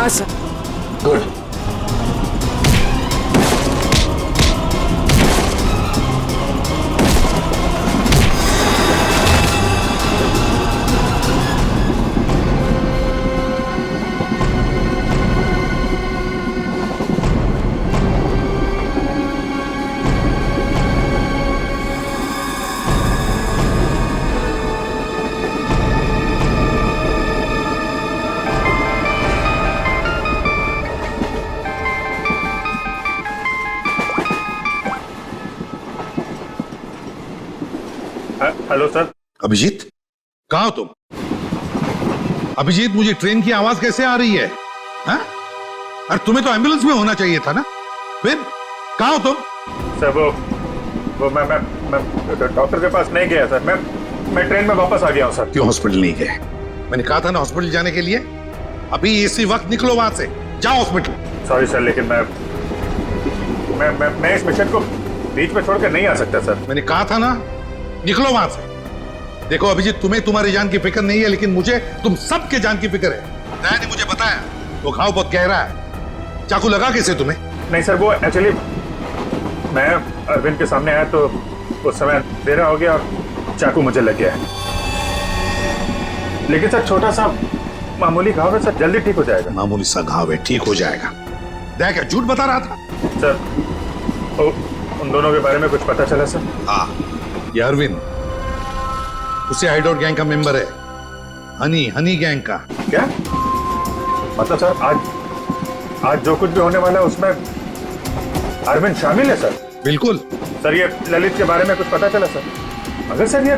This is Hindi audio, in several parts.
हाँ sir. Good. Hello sir. Abhijit, कहाँ हो तुम? अभिजीत, मुझे ट्रेन की आवाज कैसे आ रही है? हाँ? अरे तुम्हें तो एम्बुलेंस में होना चाहिए था ना। फिर कहाँ हो तुम? सर वो मैं डॉक्टर के पास नहीं गया सर। मैं ट्रेन में वापस आ गया हूँ सर। क्यों हॉस्पिटल नहीं गए? मैंने कहा था ना हॉस्पिटल जाने के लिए। अभी इसी वक्त निकलो वहां से, जाओ हॉस्पिटल। सॉरी सर, लेकिन मैं इस मिशन को बीच में छोड़कर नहीं आ सकता सर। मैंने कहा था ना, निकलो वहां से। देखो अभिजीत, तुम्हें तुम्हारी जान की फिक्र नहीं है, लेकिन मुझे तुम सबके जान की फिक्र है। दया ने मुझे बताया वो घाव बहुत गहरा है। चाकू लगा कैसे तुम्हें? नहीं सर, वो एक्चुअली मैं अरविंद के सामने आया तो उस समय देर हो गया और चाकू मुझे लग गया है। लेकिन सर छोटा सा मामूली घाव है सर, जल्दी ठीक हो जाएगा। मामूली सा घाव है, ठीक हो जाएगा। दया क्या झूठ बता रहा था? सर उन दोनों के बारे में कुछ पता चला सर? हाँ, ये अरविंद उसे हाइडआउट गैंग का मेंबर है। हनी गैंग का। क्या मतलब सर? आज जो कुछ भी होने वाला है उसमें अरविंद शामिल है सर? बिल्कुल सर। ये ललित के बारे में कुछ पता चला सर? मगर सर ये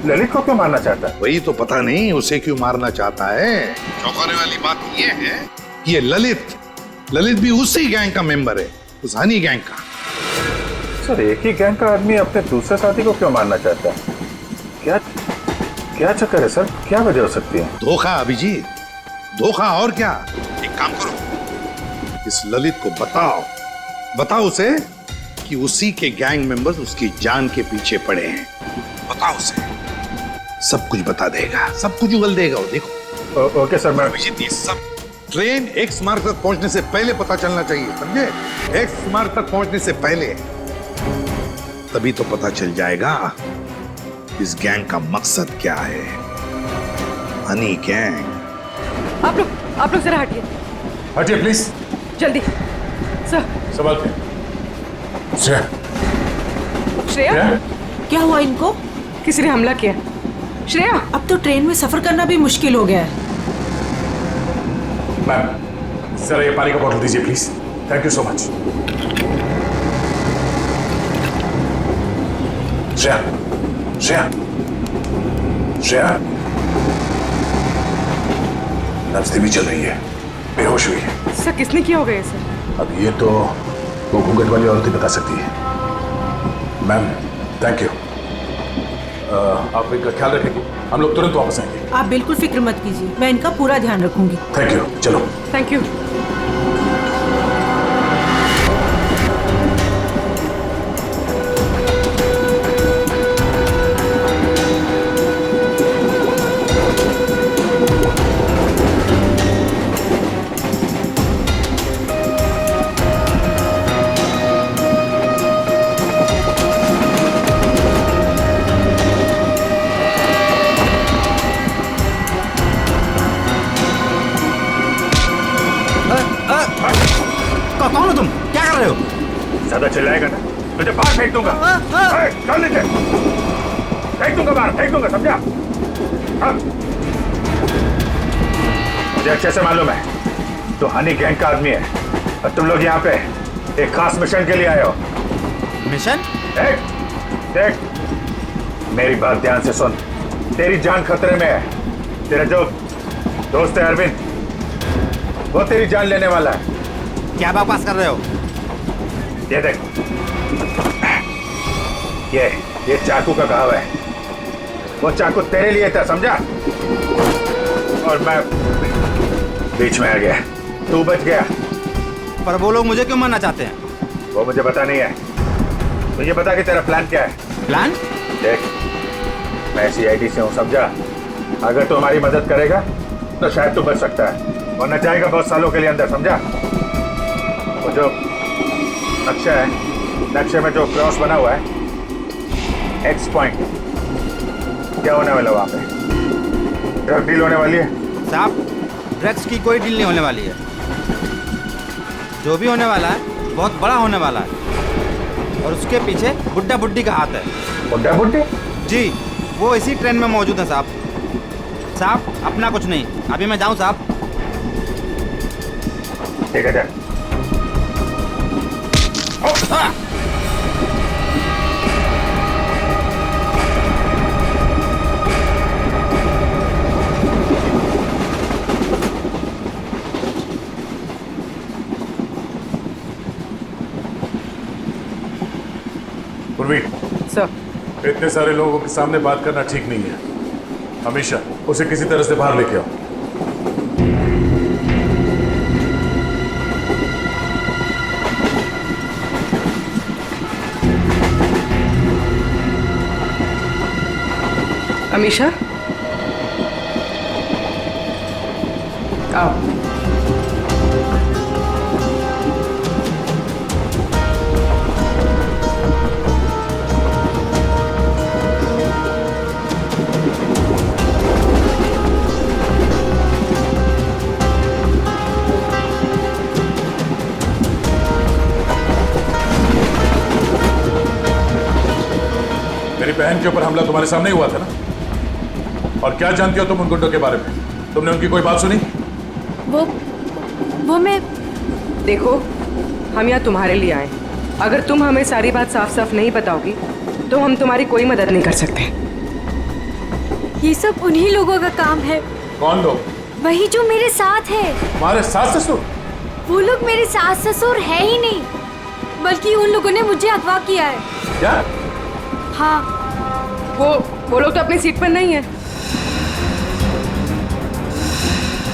ललित को क्यों मारना चाहता है? वही तो पता नहीं उसे क्यों मारना चाहता है। चौंकाने वाली बात ये है कि ये ललित भी उसी गैंग का मेंबर है, उस हनी गैंग का। सर एक ही गैंग का आदमी अपने दूसरे साथी को क्यों मारना चाहता है? क्या चक्कर है सर? क्या वजह हो सकती है? धोखा अभिजीत, धोखा। और क्या? एक काम करो, इस ललित को बताओ उसे कि उसी के गैंग मेंबर्स उसकी जान के पीछे पड़े हैं। बताओ उसे, सब कुछ बता देगा, सब कुछ उगल देगा वो। देखो। Okay sir. मैं अभिजीत, ये सब ट्रेन एक्स मार्ग तक पहुंचने से पहले पता चलना चाहिए, समझे? एक्स मार्ग तक पहुंचने से पहले, तभी तो पता चल जाएगा इस गैंग का मकसद क्या है। हनी गैंग। आप लोग जरा हटिए। हटिए प्लीज। जल्दी सर। सवाल श्रेया। श्रेया, क्या हुआ इनको? किसी ने हमला किया। श्रेया, अब तो ट्रेन में सफर करना भी मुश्किल हो गया है। मैम जरा ये पानी का बोतल दीजिए please. Thank you so much. Shreya नब्ज धीमी चल रही है, बेहोश हुई है। सर किसने किया होगा ये सर? अब ये तो वो घूंघट वाली औरत ही बता सकती है। Ma'am thank you. आप इनका ख्याल रखेंगे, हम लोग तुरंत वापस आएंगे। आप बिल्कुल फिक्र मत कीजिए, मैं इनका पूरा ध्यान रखूंगी। Thank you. चलो। Thank you. कौन हो तुम? क्या कर रहे हो? ज्यादा चिल्लाएगा ना तुझे बाहर फेंक दूंगा। चल नीचे, फेंक दूंगा बाहर, फेंक दूंगा, समझा? हाँ। मुझे अच्छे से मालूम है तो हनी गैंग का आदमी है और तुम लोग यहाँ पे एक खास मिशन के लिए आए हो। मिशन? देख मेरी बात ध्यान से सुन। तेरी जान खतरे में है। तेरा जो दोस्त है अरविंद, वो तेरी जान लेने वाला है। क्या बकवास कर रहे हो? ये देख, ये चाकू का घाव है। वो चाकू तेरे लिए था, समझा? और मैं बीच में आ गया, तू बच गया। पर वो लोग मुझे क्यों मारना चाहते हैं? वो मुझे पता नहीं है। मुझे बता कि तेरा प्लान क्या है। प्लान? देख मैं CID से हूँ, समझा? अगर तू हमारी मदद करेगा तो शायद तू बच सकता है, वरना जाएगा बहुत सालों के लिए अंदर, समझा? वो जो नक्शा है, नक्शे में जो क्रॉस बना हुआ है, एक्स पॉइंट, क्या होने वाला वहां पे? ड्रग डील होने वाली है? साहब, ड्रग्स की कोई डील नहीं होने वाली है। जो भी होने वाला है बहुत बड़ा होने वाला है, और उसके पीछे बुड्ढा बुड्ढी का हाथ है। बुड्ढा बुड्ढी? जी, वो इसी ट्रेन में मौजूद है साहब। साहब, अपना कुछ नहीं, अभी मैं जाऊं साहब? ठीक है, जा। पूर्वी, सर। इतने सारे लोगों के सामने बात करना ठीक नहीं है। हमेशा उसे किसी तरह से बाहर लेके आओ। अमीशा, आओ। मेरी बहन के ऊपर हमला तुम्हारे सामने ही हुआ था ना? और क्या जानती हो तुम उन गुंडों के बारे में? तुमने उनकी कोई बात सुनी? वो मैं देखो, हम यहाँ तुम्हारे लिए आए। अगर तुम हमें सारी बात साफ साफ नहीं बताओगी तो हम तुम्हारी कोई मदद नहीं कर सकते। ये सब उन्हीं लोगों का काम है। कौन लोग? वही जो मेरे साथ है। तुम्हारे सास ससुर? वो लोग मेरे सास ससुर है ही नहीं, बल्कि उन लोगों ने मुझे अगवा किया है। क्या? हाँ। वो लोग तो अपनी सीट पर नहीं है।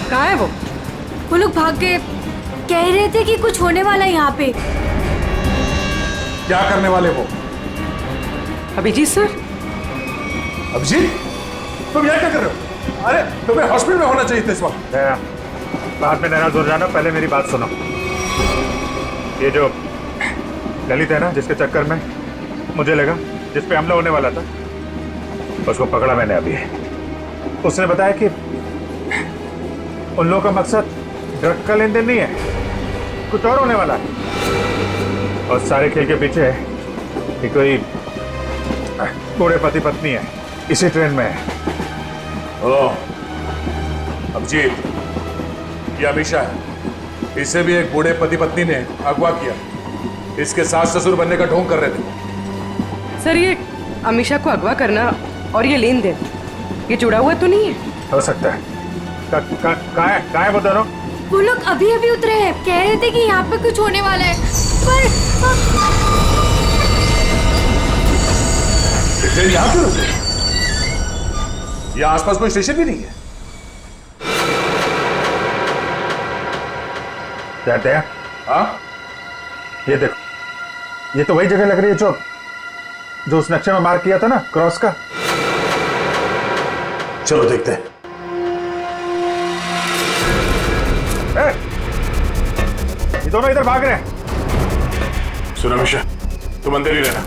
कहाँ है वो? वो लोग भाग गए। कह रहे थे कि कुछ होने वाला है यहाँ पे। क्या करने वाले वो? अभिजीत सर। अभिजीत, तुम यहाँ क्या कर रहे हो? अरे तुम्हें हॉस्पिटल में होना चाहिए था इस वक्त। बाद में नाराज हो जाना, पहले मेरी बात सुनो। ये जो ललित है ना, जिसके चक्कर में मुझे लगा जिस पे हमला होने वाला था, उसको पकड़ा मैंने अभी। उसने बताया कि उन लोगों का मकसद ड्रग का लेन देन नहीं है, कुछ और होने वाला है। और सारे खेल के पीछे है कि कोई बूढ़े पति पत्नी है, इसी ट्रेन में है। ओह, अभिजीत, ये अमीशा है। इसे भी एक बूढ़े पति पत्नी ने अगवा किया। इसके सास ससुर बनने का ढोंग कर रहे थे। सर, ये अमीशा को अगवा करना और ये लेन देन, ये जुड़ा हुआ तो नहीं है? हो सकता है। कहाँ है वो दोनों? वो लोग अभी अभी उतरे हैं। कह रहे थे कि यहाँ पे कुछ होने वाला है, पर ट्रेन यहाँ क्यों रुके? यहाँ आसपास कोई स्टेशन भी नहीं है। जाते हैं? हाँ? ये देखो, ये तो वही जगह लग रही है जो उस नक्शे में मार्क किया था ना, क्रॉस का। चलो देखते हैं। ये दोनों इधर भाग रहे हैं। सुनो अमीशा, तुम अंदर ही रहना।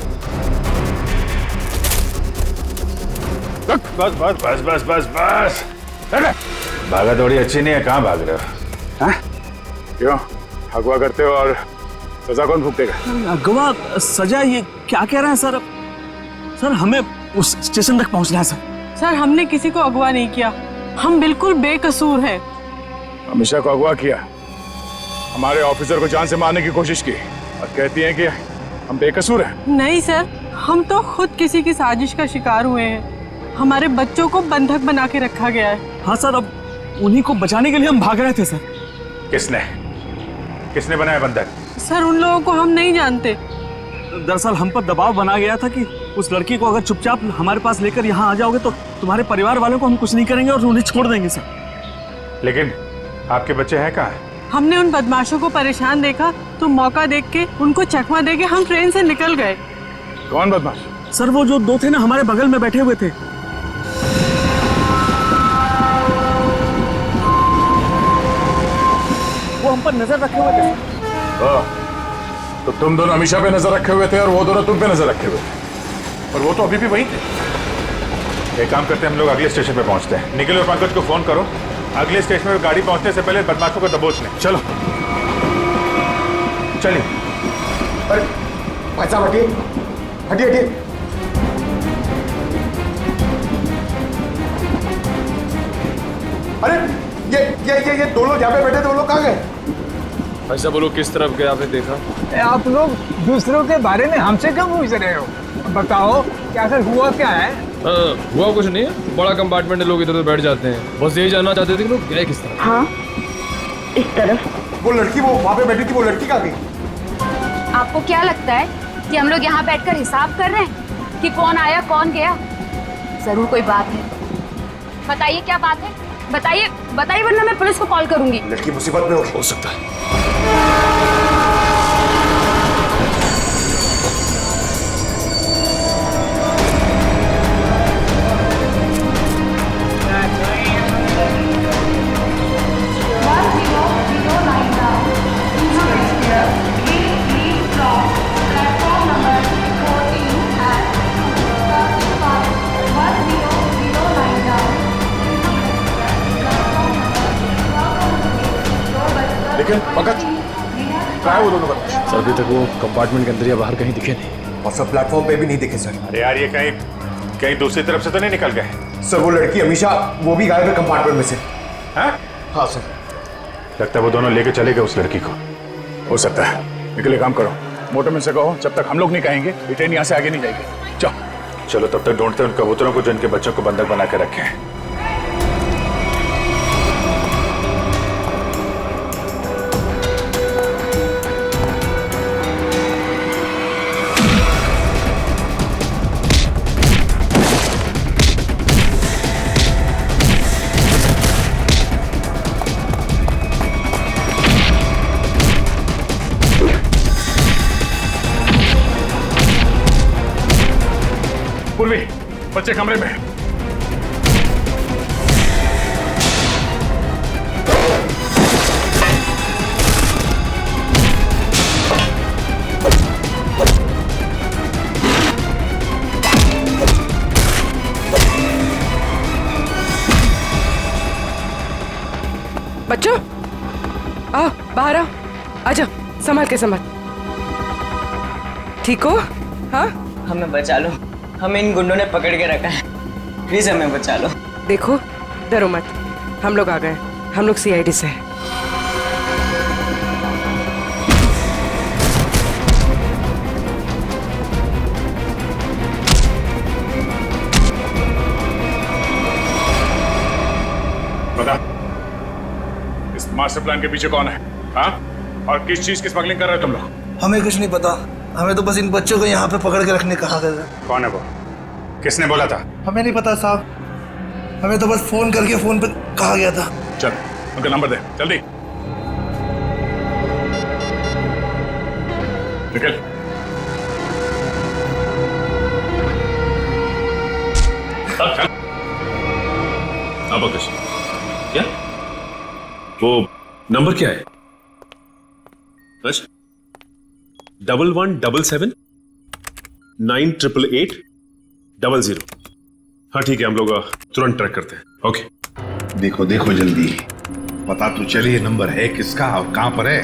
बस बस बस बस बस बस। भागा दौड़ी अच्छी नहीं है, कहाँ भाग रहे हो? हाँ? क्यों अगवा करते हो और सजा कौन भुगतेगा? अगवा सजा, ये क्या कह रहे हैं सर? सर, हमें उस स्टेशन तक पहुंचना है सर। सर, हमने किसी को अगवा नहीं किया। हम बिल्कुल बेकसूर हैं। अमीशा को अगवा किया, हमारे ऑफिसर को जान से मारने की कोशिश की, और कहती हैं कि हम बेकसूर हैं। नहीं सर, हम तो खुद किसी की साजिश का शिकार हुए हैं। हमारे बच्चों को बंधक बना के रखा गया है। हाँ सर, अब उन्हीं को बचाने के लिए हम भाग रहे थे सर। किसने बनाया बंधक? सर, उन लोगों को हम नहीं जानते। दरअसल हम पर दबाव बना गया था कि उस लड़की को अगर चुपचाप हमारे पास लेकर यहाँ आ जाओगे तो तुम्हारे परिवार वालों को हम कुछ नहीं करेंगे और उन्हें छोड़ देंगे सर। लेकिन आपके बच्चे हैं कहाँ? हमने उन बदमाशों को परेशान देखा तो मौका देख के उनको चकमा दे के हम ट्रेन से निकल गए। कौन बदमाश? सर, वो जो दो थे ना, हमारे बगल में बैठे हुए थे। पर नजर रखे हुए थे सर। हाँ, तो तुम दोनों अमीशा पे नजर रखे हुए थे और वो दोनों तुम पे नजर रखे हुए थे, और वो तो अभी भी वहीं थे। एक काम करते हैं, हम लोग अगले स्टेशन पे पहुंचते हैं। निखिल और पंकज को फोन करो, अगले स्टेशन पे गाड़ी पहुंचने से पहले बदमाशों को दबोच लें। चलो चलिए। अरे भाई साहब हटिए हटिए हटिए। अरे ये दो लोग यहाँ पे बैठे थे, वो लोग कहाँ गए? ऐसा बोलो, किस तरफ गए आपने देखा? आप लोग दूसरों के बारे में हमसे क्यों पूछ रहे हो? बताओ क्या सर, हुआ क्या है? हुआ कुछ नहीं है, बड़ा कंपार्टमेंट है, लोग इधर उधर बैठ जाते हैं। बस यही जानना चाहते थे कि लोग गए किस तरफ। हाँ, इस तरफ। वो लड़की वो वहाँ पे बैठी थी, वो लड़की कहाँ गई? आपको क्या लगता है कि हम लोग यहाँ बैठकर हिसाब कर रहे हैं कि कौन आया कौन गया? जरूर कोई बात है। बताइए क्या बात है, बताइए बताइए, वरना मैं पुलिस को कॉल करूंगी। लड़की मुसीबत में हो सकता है। लेकिन पंकज क्या है वो दोनों बदमाश? सर अभी तक वो कंपार्टमेंट के अंदर या बाहर कहीं दिखे नहीं, और सब प्लेटफॉर्म पे भी नहीं दिखे सर। अरे यार, ये कहीं कहीं दूसरी तरफ से तो नहीं निकल गए? सर वो लड़की अमीशा, वो भी गायब है कंपार्टमेंट में से। हाँ हाँ सर। लगता है वो दोनों लेके चले गए उस लड़की को। हो सकता है। निकले काम करो, मोटर में से कहो जब तक हम लोग नहीं कहेंगे ये ट्रेन यहाँ से आगे नहीं जाएगी। चलो चलो तब तक ढूंढते हैं उन कबूतरों को जो इनके बच्चों को बंधक बना के रखे हैं। पूर्वी, बच्चे कमरे में। बच्चों आओ, बाहर आओ, आजा, संभाल के संभाल। ठीक हो? हाँ, हमें बचा लो, हमें इन गुंडों ने पकड़ के रखा है, प्लीज हमें बचा लो। देखो डरो मत, हम लोग आ गए, हम लोग सीआईडी से हैं। बता, इस मास्टर प्लान के पीछे कौन है? हाँ, और किस चीज की स्मगलिंग कर रहे हो तुम लोग? हमें कुछ नहीं पता, हमें तो बस इन बच्चों को यहाँ पे पकड़ के रखने कहा गया। कौन है वो? किसने बोला था? हमें नहीं पता साहब, हमें तो बस फोन करके फोन पे कहा गया था। चल उनका नंबर दे जल्दी। निकल। चल। अब क्या? वो नंबर क्या है? 1177 9888 00। हाँ ठीक है, हम लोग तुरंत ट्रैक करते हैं। ओके। देखो देखो जल्दी, पता तो चलिए नंबर है किसका और कहां पर है।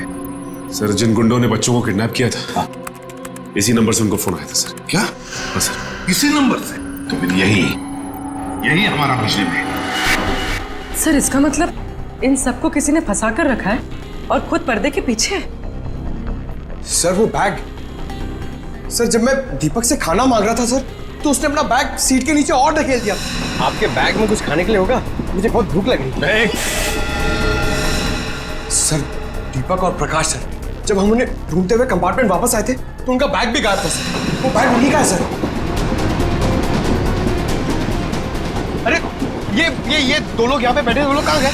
सर जिन गुंडों ने बच्चों को किडनैप किया था, इसी नंबर से उनको फोन आया था सर। क्या? हाँ सर। इसी नंबर से? तो फिर यही हमारा मुजरिम है। सर इसका मतलब इन सबको किसी ने फंसा कर रखा है और खुद पर्दे के पीछे है। सर वो बैग, सर जब मैं दीपक से खाना मांग रहा था सर, तो उसने अपना बैग सीट के नीचे और ढकेल दिया। आपके बैग में कुछ खाने के लिए होगा? मुझे बहुत भूख लग रही है। सर दीपक और प्रकाश सर, जब हम उन्हें ढूंढते हुए कंपार्टमेंट वापस आए थे तो उनका बैग भी गायब था सर। वो बैग उन्हीं का है सर। अरे ये दो लोग यहाँ पे बैठे, वो लोग कहाँ गए?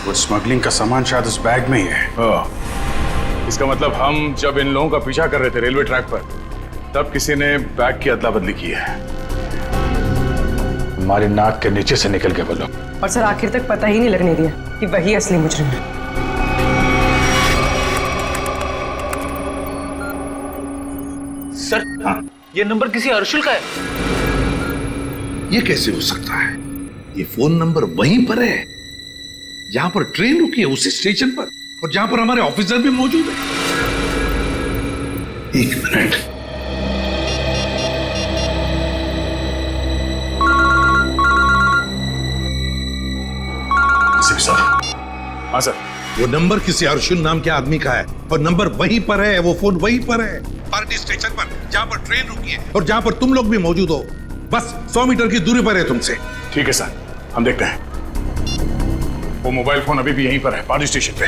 वो स्मगलिंग का सामान शायद उस बैग में ही है। इसका मतलब हम जब इन लोगों का पीछा कर रहे थे रेलवे ट्रैक पर, तब किसी ने बैग की अदला बदली की है। हमारी नाक के नीचे से निकल गए वो लोग। और सर आखिर तक पता ही नहीं लगने दिया कि वही असली मुजरिम है। सर हाँ, ये नंबर किसी अर्शुल का है। ये कैसे हो सकता है? ये फोन नंबर वहीं पर है जहां पर ट्रेन रुकी है, उसी स्टेशन पर, और जहां पर हमारे ऑफिसर भी मौजूद है। एक मिनट। सर। हाँ सर। वो नंबर किसी अर्जुन नाम के आदमी का है और नंबर वहीं पर है, वो फोन वहीं पर है, पार्टी स्टेशन पर, जहां पर ट्रेन रुकी है और जहां पर तुम लोग भी मौजूद हो। बस 100 मीटर की दूरी पर है तुमसे। ठीक है सर, हम देखते हैं। वो मोबाइल फोन अभी भी यहीं पर है, पार्टी स्टेशन पे।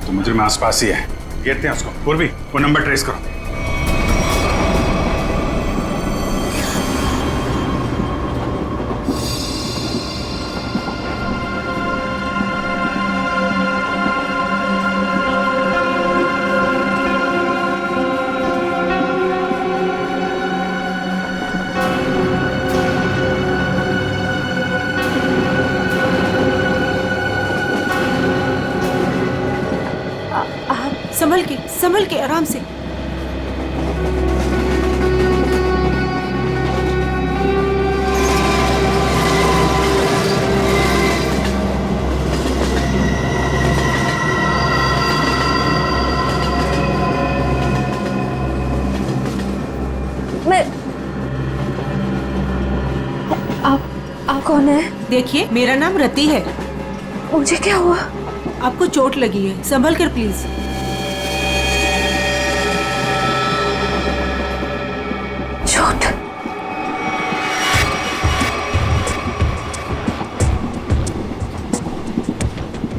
तो मुझे आसपास ही है, घेरते हैं उसको। पूर्वी, वो नंबर ट्रेस करो। संभल के आराम से। आप कौन है? देखिए, मेरा नाम रति है। मुझे क्या हुआ? आपको चोट लगी है, संभल कर प्लीज। चोट?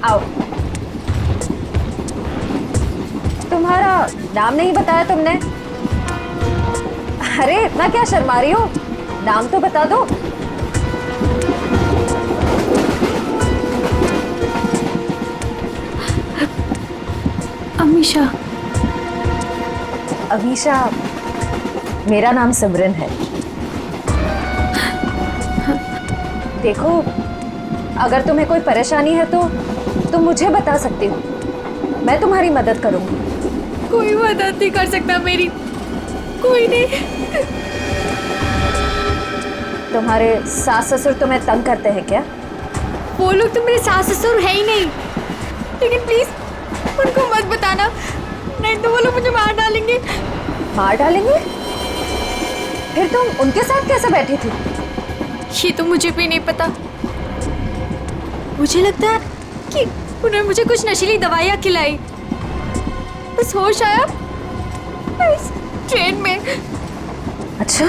आओ। तुम्हारा नाम नहीं बताया तुमने? अरे इतना क्या शर्मा रही हो? नाम तो बता दो। अमीशा। अमीशा, मेरा नाम सिमरन है। देखो, अगर तुम्हें कोई परेशानी है तो तुम मुझे बता सकती हो, मैं तुम्हारी मदद करूंगी। कोई मदद नहीं कर सकता मेरी, कोई नहीं। तुम्हारे सास ससुर तुम्हें तंग करते हैं क्या? वो लोग तो मेरे सास ससुर है ही नहीं, लेकिन प्लीज उनको मत बताना, नहीं तो वो लोग मुझे मार डालेंगे। मार डालेंगे? फिर तुम उनके साथ कैसे बैठी थी? ये तो मुझे भी नहीं पता। मुझे लगता है कि उन्होंने मुझे कुछ नशीली दवाइयाँ खिलाई, बस होश आया इस ट्रेन में। अच्छा,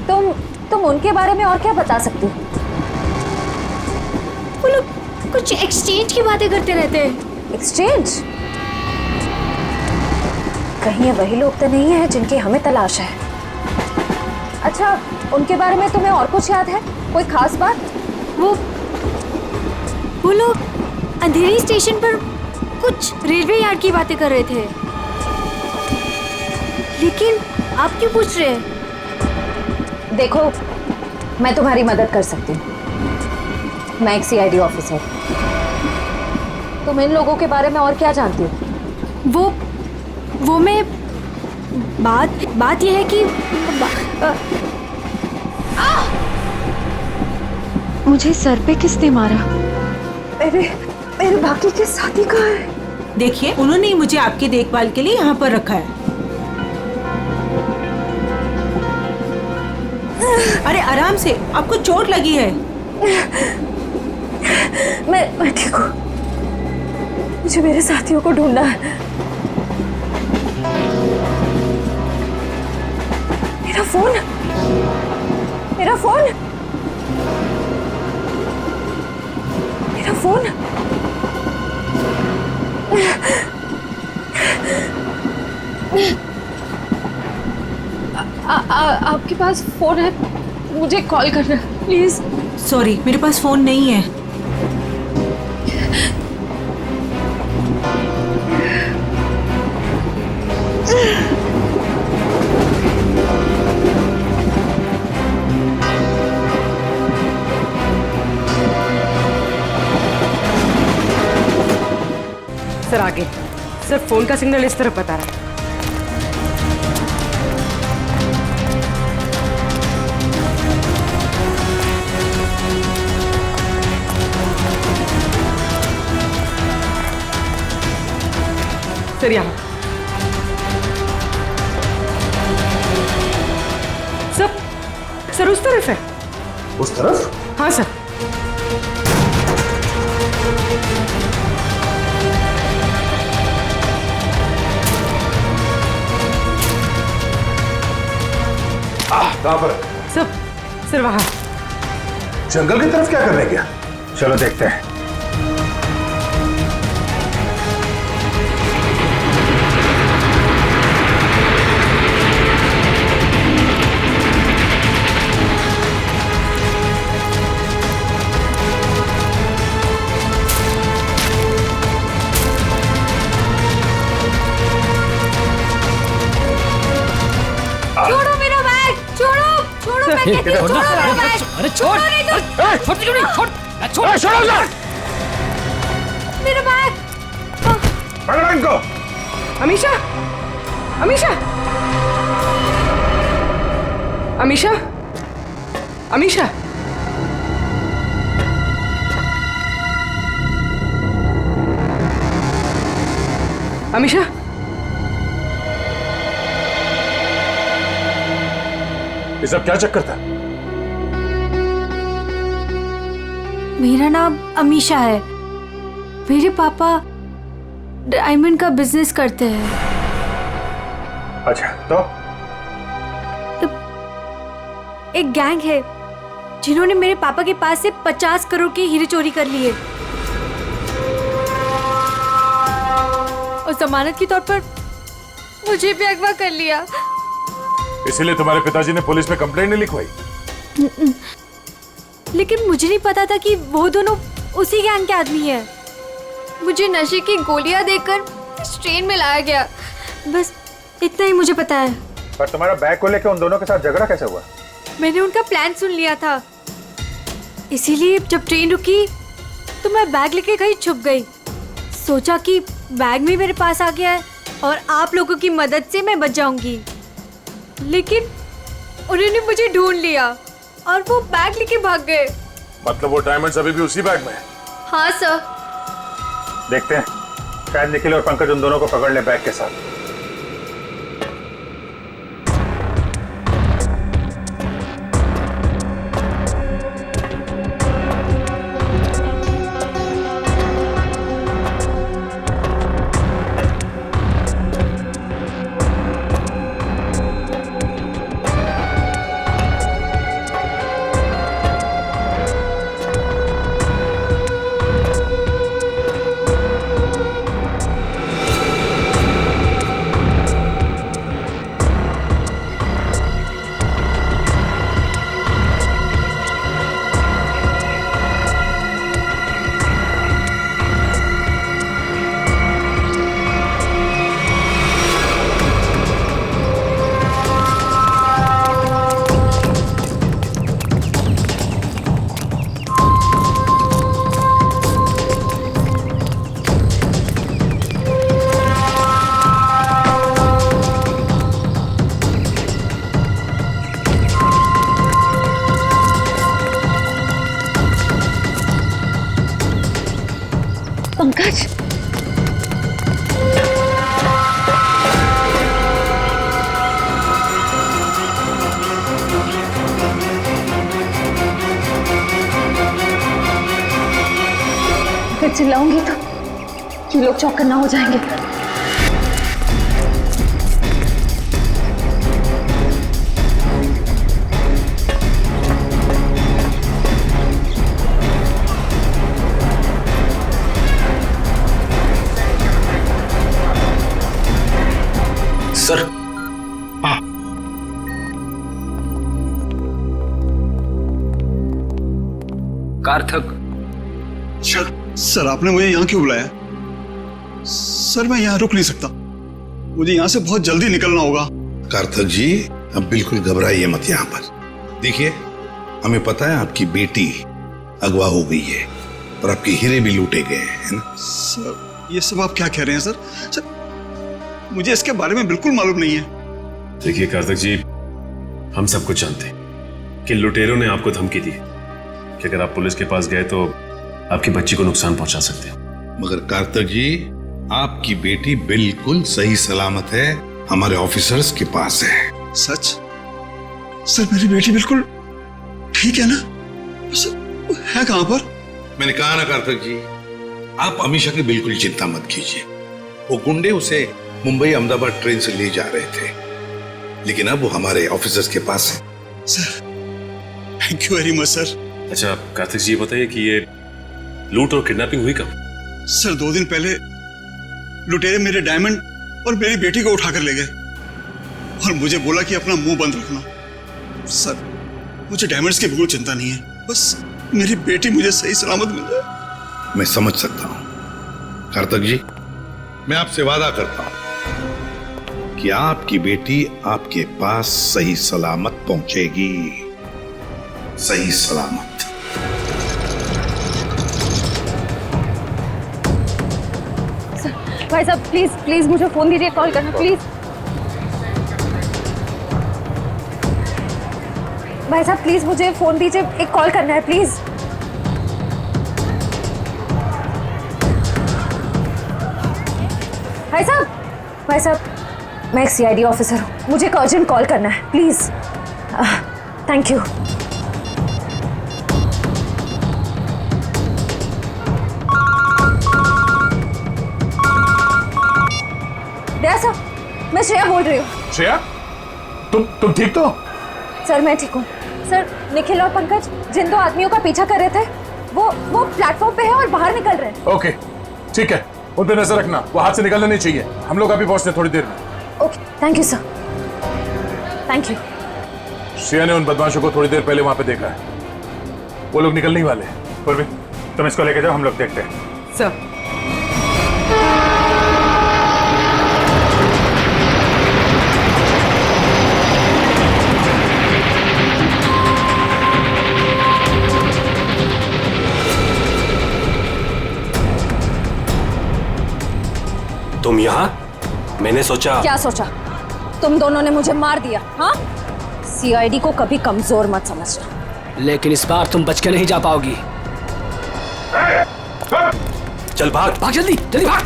तुम उनके बारे में और क्या बता सकती हो? वो लोग कुछ एक्सचेंज की बातें करते रहते हैं। एक्सचेंज? कहीं ये वही लोग तो नहीं है जिनकी हमें तलाश है? अच्छा, उनके बारे में तुम्हें और कुछ याद है? कोई खास बात? वो लोग अंधेरी स्टेशन पर कुछ रेलवे यार्ड की बातें कर रहे थे। लेकिन आप क्यों पूछ रहे हैं? देखो, मैं तुम्हारी मदद कर सकती हूँ। मैं एक CID ऑफिसर। तुम इन लोगों के बारे में और क्या जानती हो? वो मैं बात यह है कि मुझे सर पे किसने मारा? मेरे बाकी के साथी कहाँ हैं? देखिए, उन्होंने ही मुझे आपकी देखभाल के लिए यहाँ पर रखा है। अरे आराम से, आपको चोट लगी है। मैं ठीक हूँ। मुझे मेरे साथियों को ढूंढना है। मेरा फोन, मेरा फोन, मेरा फोन। आपके पास फोन है? मुझे कॉल करना प्लीज। सॉरी, मेरे पास फोन नहीं है। सर आगे, सर फोन का सिग्नल इस तरफ बता रहा है। सर यहाँ। सर उस तरफ है। उस तरफ? हाँ सर। कहाँ पर? सर वहाँ। जंगल की तरफ क्या करने गया? चलो देखते हैं। छोड़ो मेरा बैग, छोड़ो छोड़ो, मैं कहती हूँ, छोड़ो मेरा बैग। अरे छोड़, नहीं तो छोड़ क्यों नहीं? छोड़, छोड़, छोड़ो उसे। मेरा बैग। पकड़ो इनको। अमीशा, अमीशा, अमीशा, अमीशा। अमीशा, ये सब क्या चक्कर था? मेरा नाम अमीशा है। मेरे पापा डायमंड का बिजनेस करते हैं। अच्छा तो एक गैंग है जिन्होंने मेरे पापा के पास से 50 करोड़ के हीरे चोरी कर लिए और जमानत के तौर पर मुझे भी अगवा कर लिया। इसीलिए तुम्हारे पिताजी ने पुलिस में कंप्लेंट नहीं लिखवाई? लेकिन मुझे नहीं पता था कि वो दोनों उसी गैंग के आदमी हैं। मुझे नशे की गोलियां देकर इस ट्रेन में लाया गया, बस इतना ही मुझे पता है। पर तुम्हारा बैग को लेकर उन दोनों के साथ झगड़ा कैसे हुआ? मैंने उनका प्लान सुन लिया था, इसीलिए जब ट्रेन रुकी तो मैं बैग लेके कहीं छुप गई। सोचा कि बैग भी मेरे पास आ गया है और आप लोगों की मदद से मैं बच जाऊंगी, लेकिन उन्होंने मुझे ढूंढ लिया और वो बैग लेके भाग गए। मतलब वो डायमंड्स अभी भी उसी बैग में है? हाँ सर। देखते हैं, शायद निखिल और पंकज उन दोनों को पकड़ ले बैग के साथ। पंकज, अगर चिल्लाऊंगी तो ये लोग चौकन्ना ना हो जाएंगे। सर, हाँ, कार्थक। सर आपने मुझे यहाँ क्यों बुलाया? सर मैं यहाँ रुक नहीं सकता, मुझे यहाँ से बहुत जल्दी निकलना होगा। कार्थक जी, अब बिल्कुल घबराइए मत यहाँ पर। देखिए, हमें पता है आपकी बेटी अगवा हो गई है और आपके हीरे भी लूटे गए हैं, है ना? सर ये सब आप क्या कह रहे हैं सर? सर मुझे इसके बारे में बिल्कुल मालूम नहीं है। देखिए कार्थक जी, हम सब कुछ जानते हैं कि लुटेरों ने आपको धमकी दी कि अगर आप पुलिस के पास गए तो आपकी बच्ची को नुकसान पहुंचा सकते हैं। मगर कार्थक जी, आपकी बेटी बिल्कुल सही सलामत है, हमारे ऑफिसर्स के पास है। सच? सर मेरी बेटी बिल्कुल ठीक है ना? सर है कहां पर? मैंने कहा ना कार्तिक जी, आप अमीषा की बिल्कुल चिंता मत कीजिए। वो गुंडे उसे मुंबई अहमदाबाद ट्रेन से ले जा रहे थे, लेकिन अब वो हमारे ऑफिसर्स के पास है। Sir thank you very much sir. अच्छा कार्तिक जी, बताइए कि ये लूट और किडनैपिंग हुई कब? सर 2 दिन पहले लुटेरे मेरे डायमंड और मेरी बेटी को उठाकर ले गए और मुझे बोला कि अपना मुंह बंद रखना। सर मुझे डायमंड्स की बिल्कुल चिंता नहीं है, बस मेरी बेटी मुझे सही सलामत मिल जाए। मैं समझ सकता हूं कार्तिक जी, मैं आपसे वादा करता हूं कि आपकी बेटी आपके पास सही सलामत पहुंचेगी, सही सलामत। भाई साहब प्लीज प्लीज मुझे फोन दीजिए, कॉल करना प्लीज। भाई साहब प्लीज मुझे फोन दीजिए, एक कॉल करना है प्लीज। भाई साहब मैं एक सीआईडी ऑफिसर हूँ, मुझे एक अर्जेंट कॉल करना है प्लीज। Thank you. सर मैं श्रेया बोल रही हूँ। श्रेया, तुम ठीक तो? सर मैं ठीक हूँ सर। निखिल और पंकज जिन 2 आदमियों का पीछा कर रहे थे वो प्लेटफॉर्म पे है और बाहर निकल रहे हैं। ओके ठीक है, उन पे नजर रखना, वो हाथ से निकलना नहीं चाहिए। हम लोग अभी पहुंचते थोड़ी देर में। Okay thank you sir, thank you. Shreya ने उन बदमाशों को थोड़ी देर पहले वहां पे देखा है, वो लोग निकलने ही वाले हैं। पूर्वी तुम इसको लेके जाओ, हम लोग देखते हैं। सर तुम यहाँ? मैंने सोचा। क्या सोचा? तुम दोनों ने मुझे मार दिया। हाँ, सीआईडी को कभी कमजोर मत समझना। लेकिन इस बार तुम बच के नहीं जा पाओगी। चल भाग भाग, जल्दी जल्दी भाग।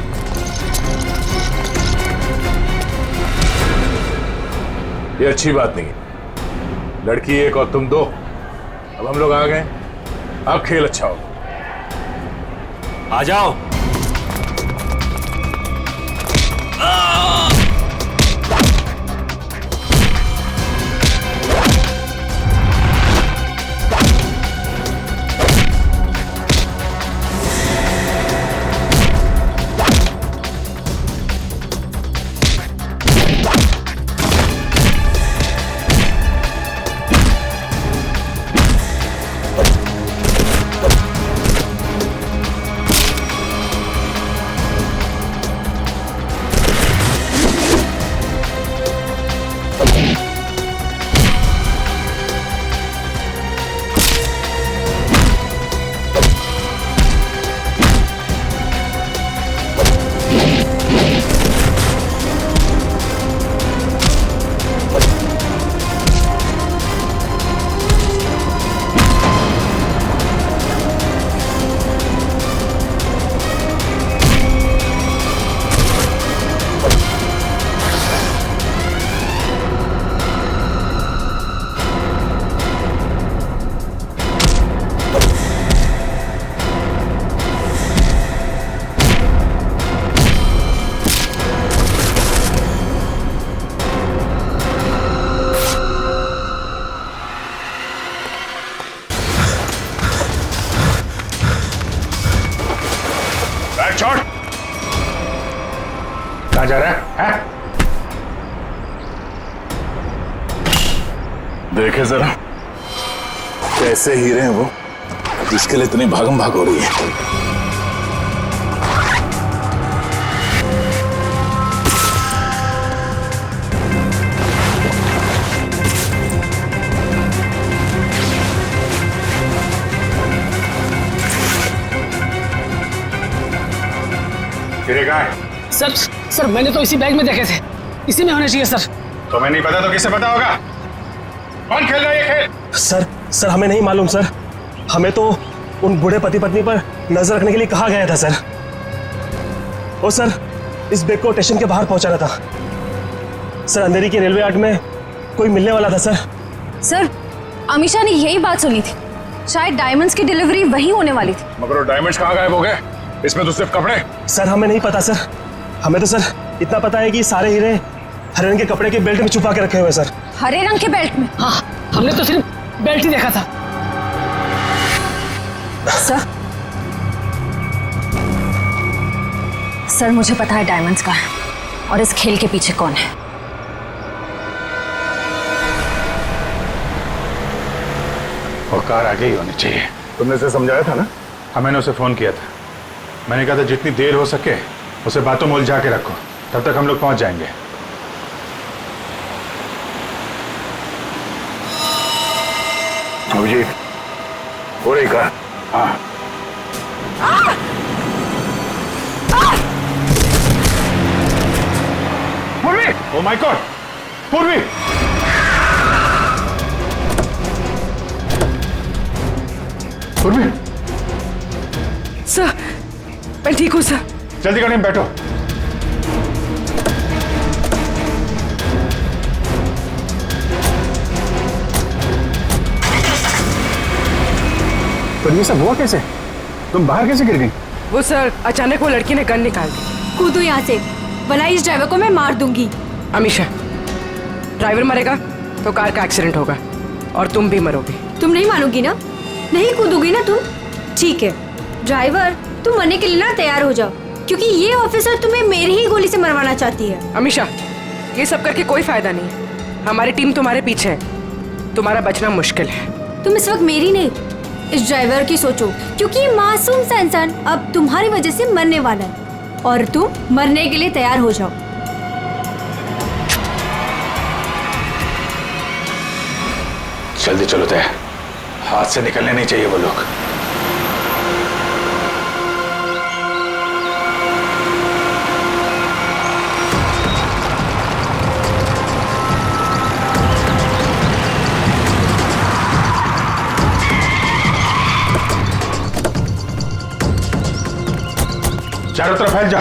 ये अच्छी बात नहीं, लड़की एक और तुम 2। अब हम लोग आ गए, अब खेल अच्छा होगा। आ जाओ। कहाँ जा रहा है? देखे जरा कैसे हीरे हैं वो, जिसके लिए इतनी भागम भाग हो रही है। हीरे कहाँ है? सर मैंने तो इसी बैग में देखे थे, इसी में होने चाहिए सर। तुम्हें नहीं पता तो किसे पता होगा? कौन खेल रहा है ये खेल? सर हमें नहीं मालूम सर, हमें तो उन बूढ़े पति पत्नी पर नजर रखने के लिए कहा गया था सर। ओ सर इस बैग को स्टेशन के बाहर पहुंचाना था सर। अंधेरी के रेलवे यार्ड में कोई मिलने वाला था सर। सर अमीशा ने यही बात सुनी थी, शायद डायमंड्स की डिलीवरी वहीं होने वाली थी। मगर वो डायमंड्स कहाँ गायब हो गए? इसमें तो सिर्फ कपड़े। सर हमें नहीं पता सर, हमें तो सर इतना पता है कि सारे हीरे हरे रंग के कपड़े के बेल्ट में छुपा के रखे हुए सर। हरे रंग के बेल्ट में? हाँ, हमने तो सिर्फ बेल्ट ही देखा था। सर मुझे पता है डायमंड्स का है और इस खेल के पीछे कौन है। वो कार आगे ही होनी चाहिए। तुमने उसे समझाया था ना? हाँ मैंने उसे फोन किया था। मैंने कहा था जितनी देर हो सके उसे बातों में उलझा के रखो, तब तक हम लोग पहुंच जाएंगे। अभिजीत हो रही कार? हाँ। पूर्वी! Oh my God! पूर्वी! पूर्वी! सर मैं ठीक हूँ सर। जल्दी गाड़ी में बैठो। पूर्वी सब हुआ कैसे? तुम बाहर कैसे गिर गई? वो सर अचानक वो लड़की ने गन निकाल दी। कूदो यहाँ से, वरना इस ड्राइवर को मैं मार दूंगी। अमीशा, ड्राइवर मरेगा तो कार का एक्सीडेंट होगा और तुम भी मरोगी। तुम नहीं मानोगी ना? नहीं कूदोगी ना तुम? ठीक है ड्राइवर, तुम मरने के लिए ना तैयार हो जाओ, क्योंकि ये ऑफिसर तुम्हें मेरी ही गोली से मरवाना चाहती है। अमीशा, ये सब करके कोई फायदा नहीं है। हमारी टीम तुम्हारे पीछे है, तुम्हारा बचना मुश्किल है। तुम इस वक्त मेरी नहीं, इस ड्राइवर की सोचो, क्योंकि ये मासूम सा इंसान अब तुम्हारी वजह से मरने वाला है और तुम मरने के लिए तैयार हो जाओ। जल्दी चलो तय, हाथ से निकलने नहीं चाहिए वो लोग। चारों तरफ फैल जा।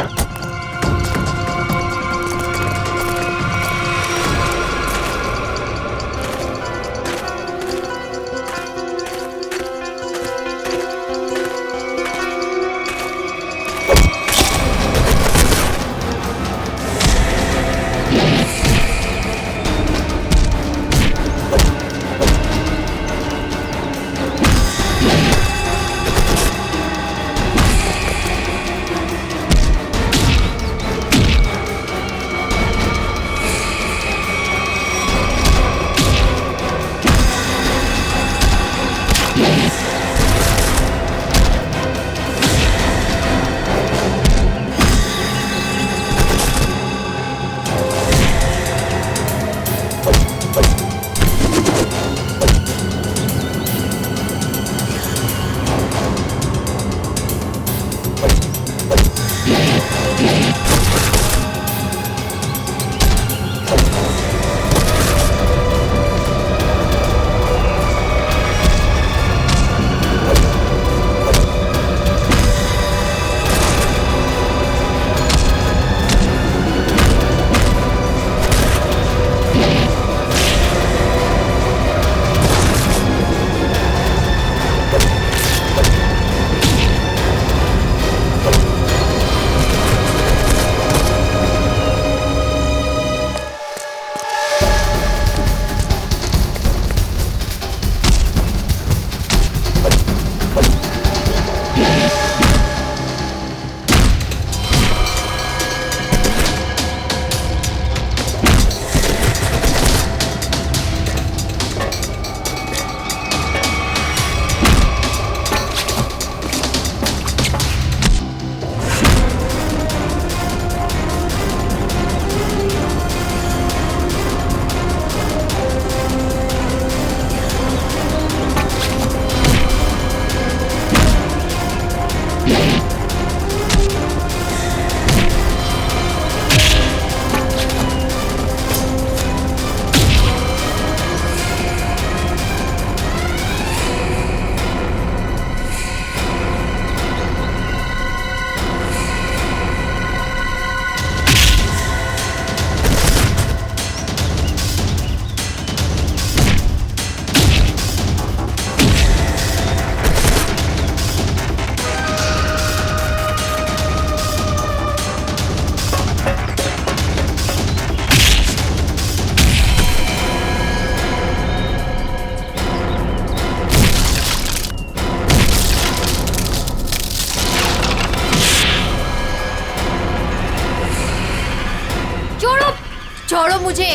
छोड़ो मुझे,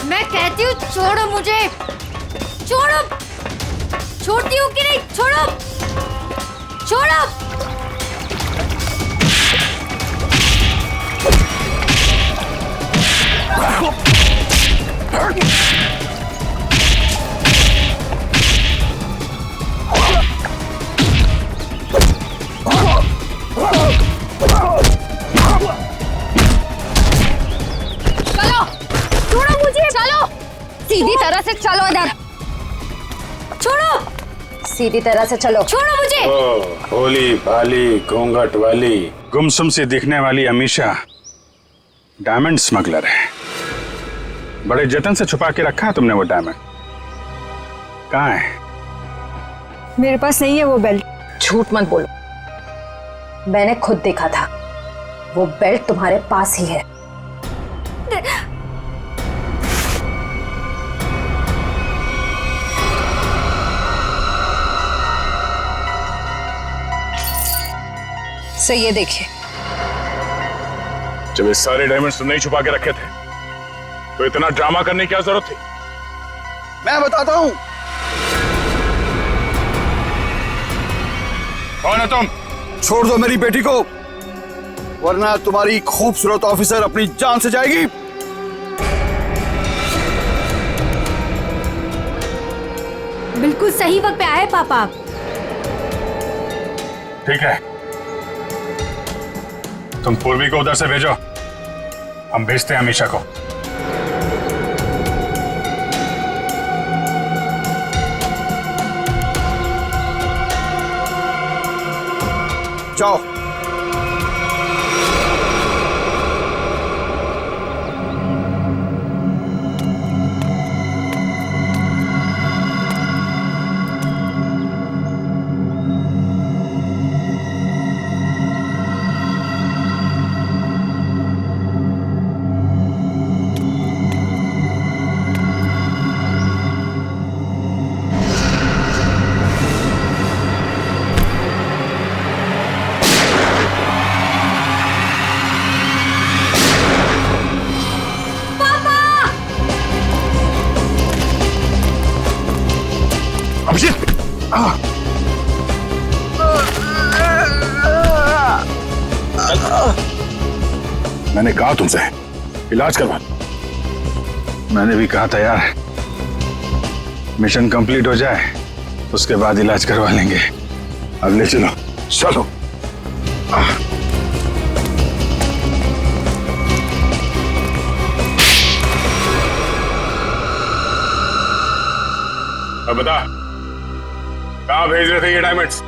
मैं कहती हूँ छोड़ो मुझे, छोड़ो। छोड़ती हूँ कि नहीं? छोड़ो, छोड़ो। चलो, छोड़ो मुझे, चलो। सीधी तरह से चलो इधर। छोड़ो, सीधी तरह से चलो। छोड़ो मुझे। भोली भाली घूंघट वाली गुमसुम से दिखने वाली अमीशा डायमंड स्मगलर है। बड़े जतन से छुपा के रखा है तुमने वो डायमंड। कहाँ है? मेरे पास नहीं है वो बेल्ट। झूठ मत बोलो, मैंने खुद देखा था। वो बेल्ट तुम्हारे पास ही है। सो ये देखिए। जब ये सारे डायमंड्स तुमने ही छुपा के रखे थे तो इतना ड्रामा करने की क्या जरूरत थी? मैं बताता हूं। कौन है तुम? छोड़ दो मेरी बेटी को, वरना तुम्हारी खूबसूरत ऑफिसर अपनी जान से जाएगी। बिल्कुल सही वक्त पे आए पापा। ठीक है, तुम पूर्वी को उधर से भेजो, हम भेजते हैं अमीशा को। जाओ। मैंने कहा तुमसे इलाज करवा। मैंने भी कहा था यार, मिशन कंप्लीट हो जाए उसके बाद इलाज करवा लेंगे। अब ले चलो चलो। अब बता, कहाँ भेज रहे थे ये डायमंड्स?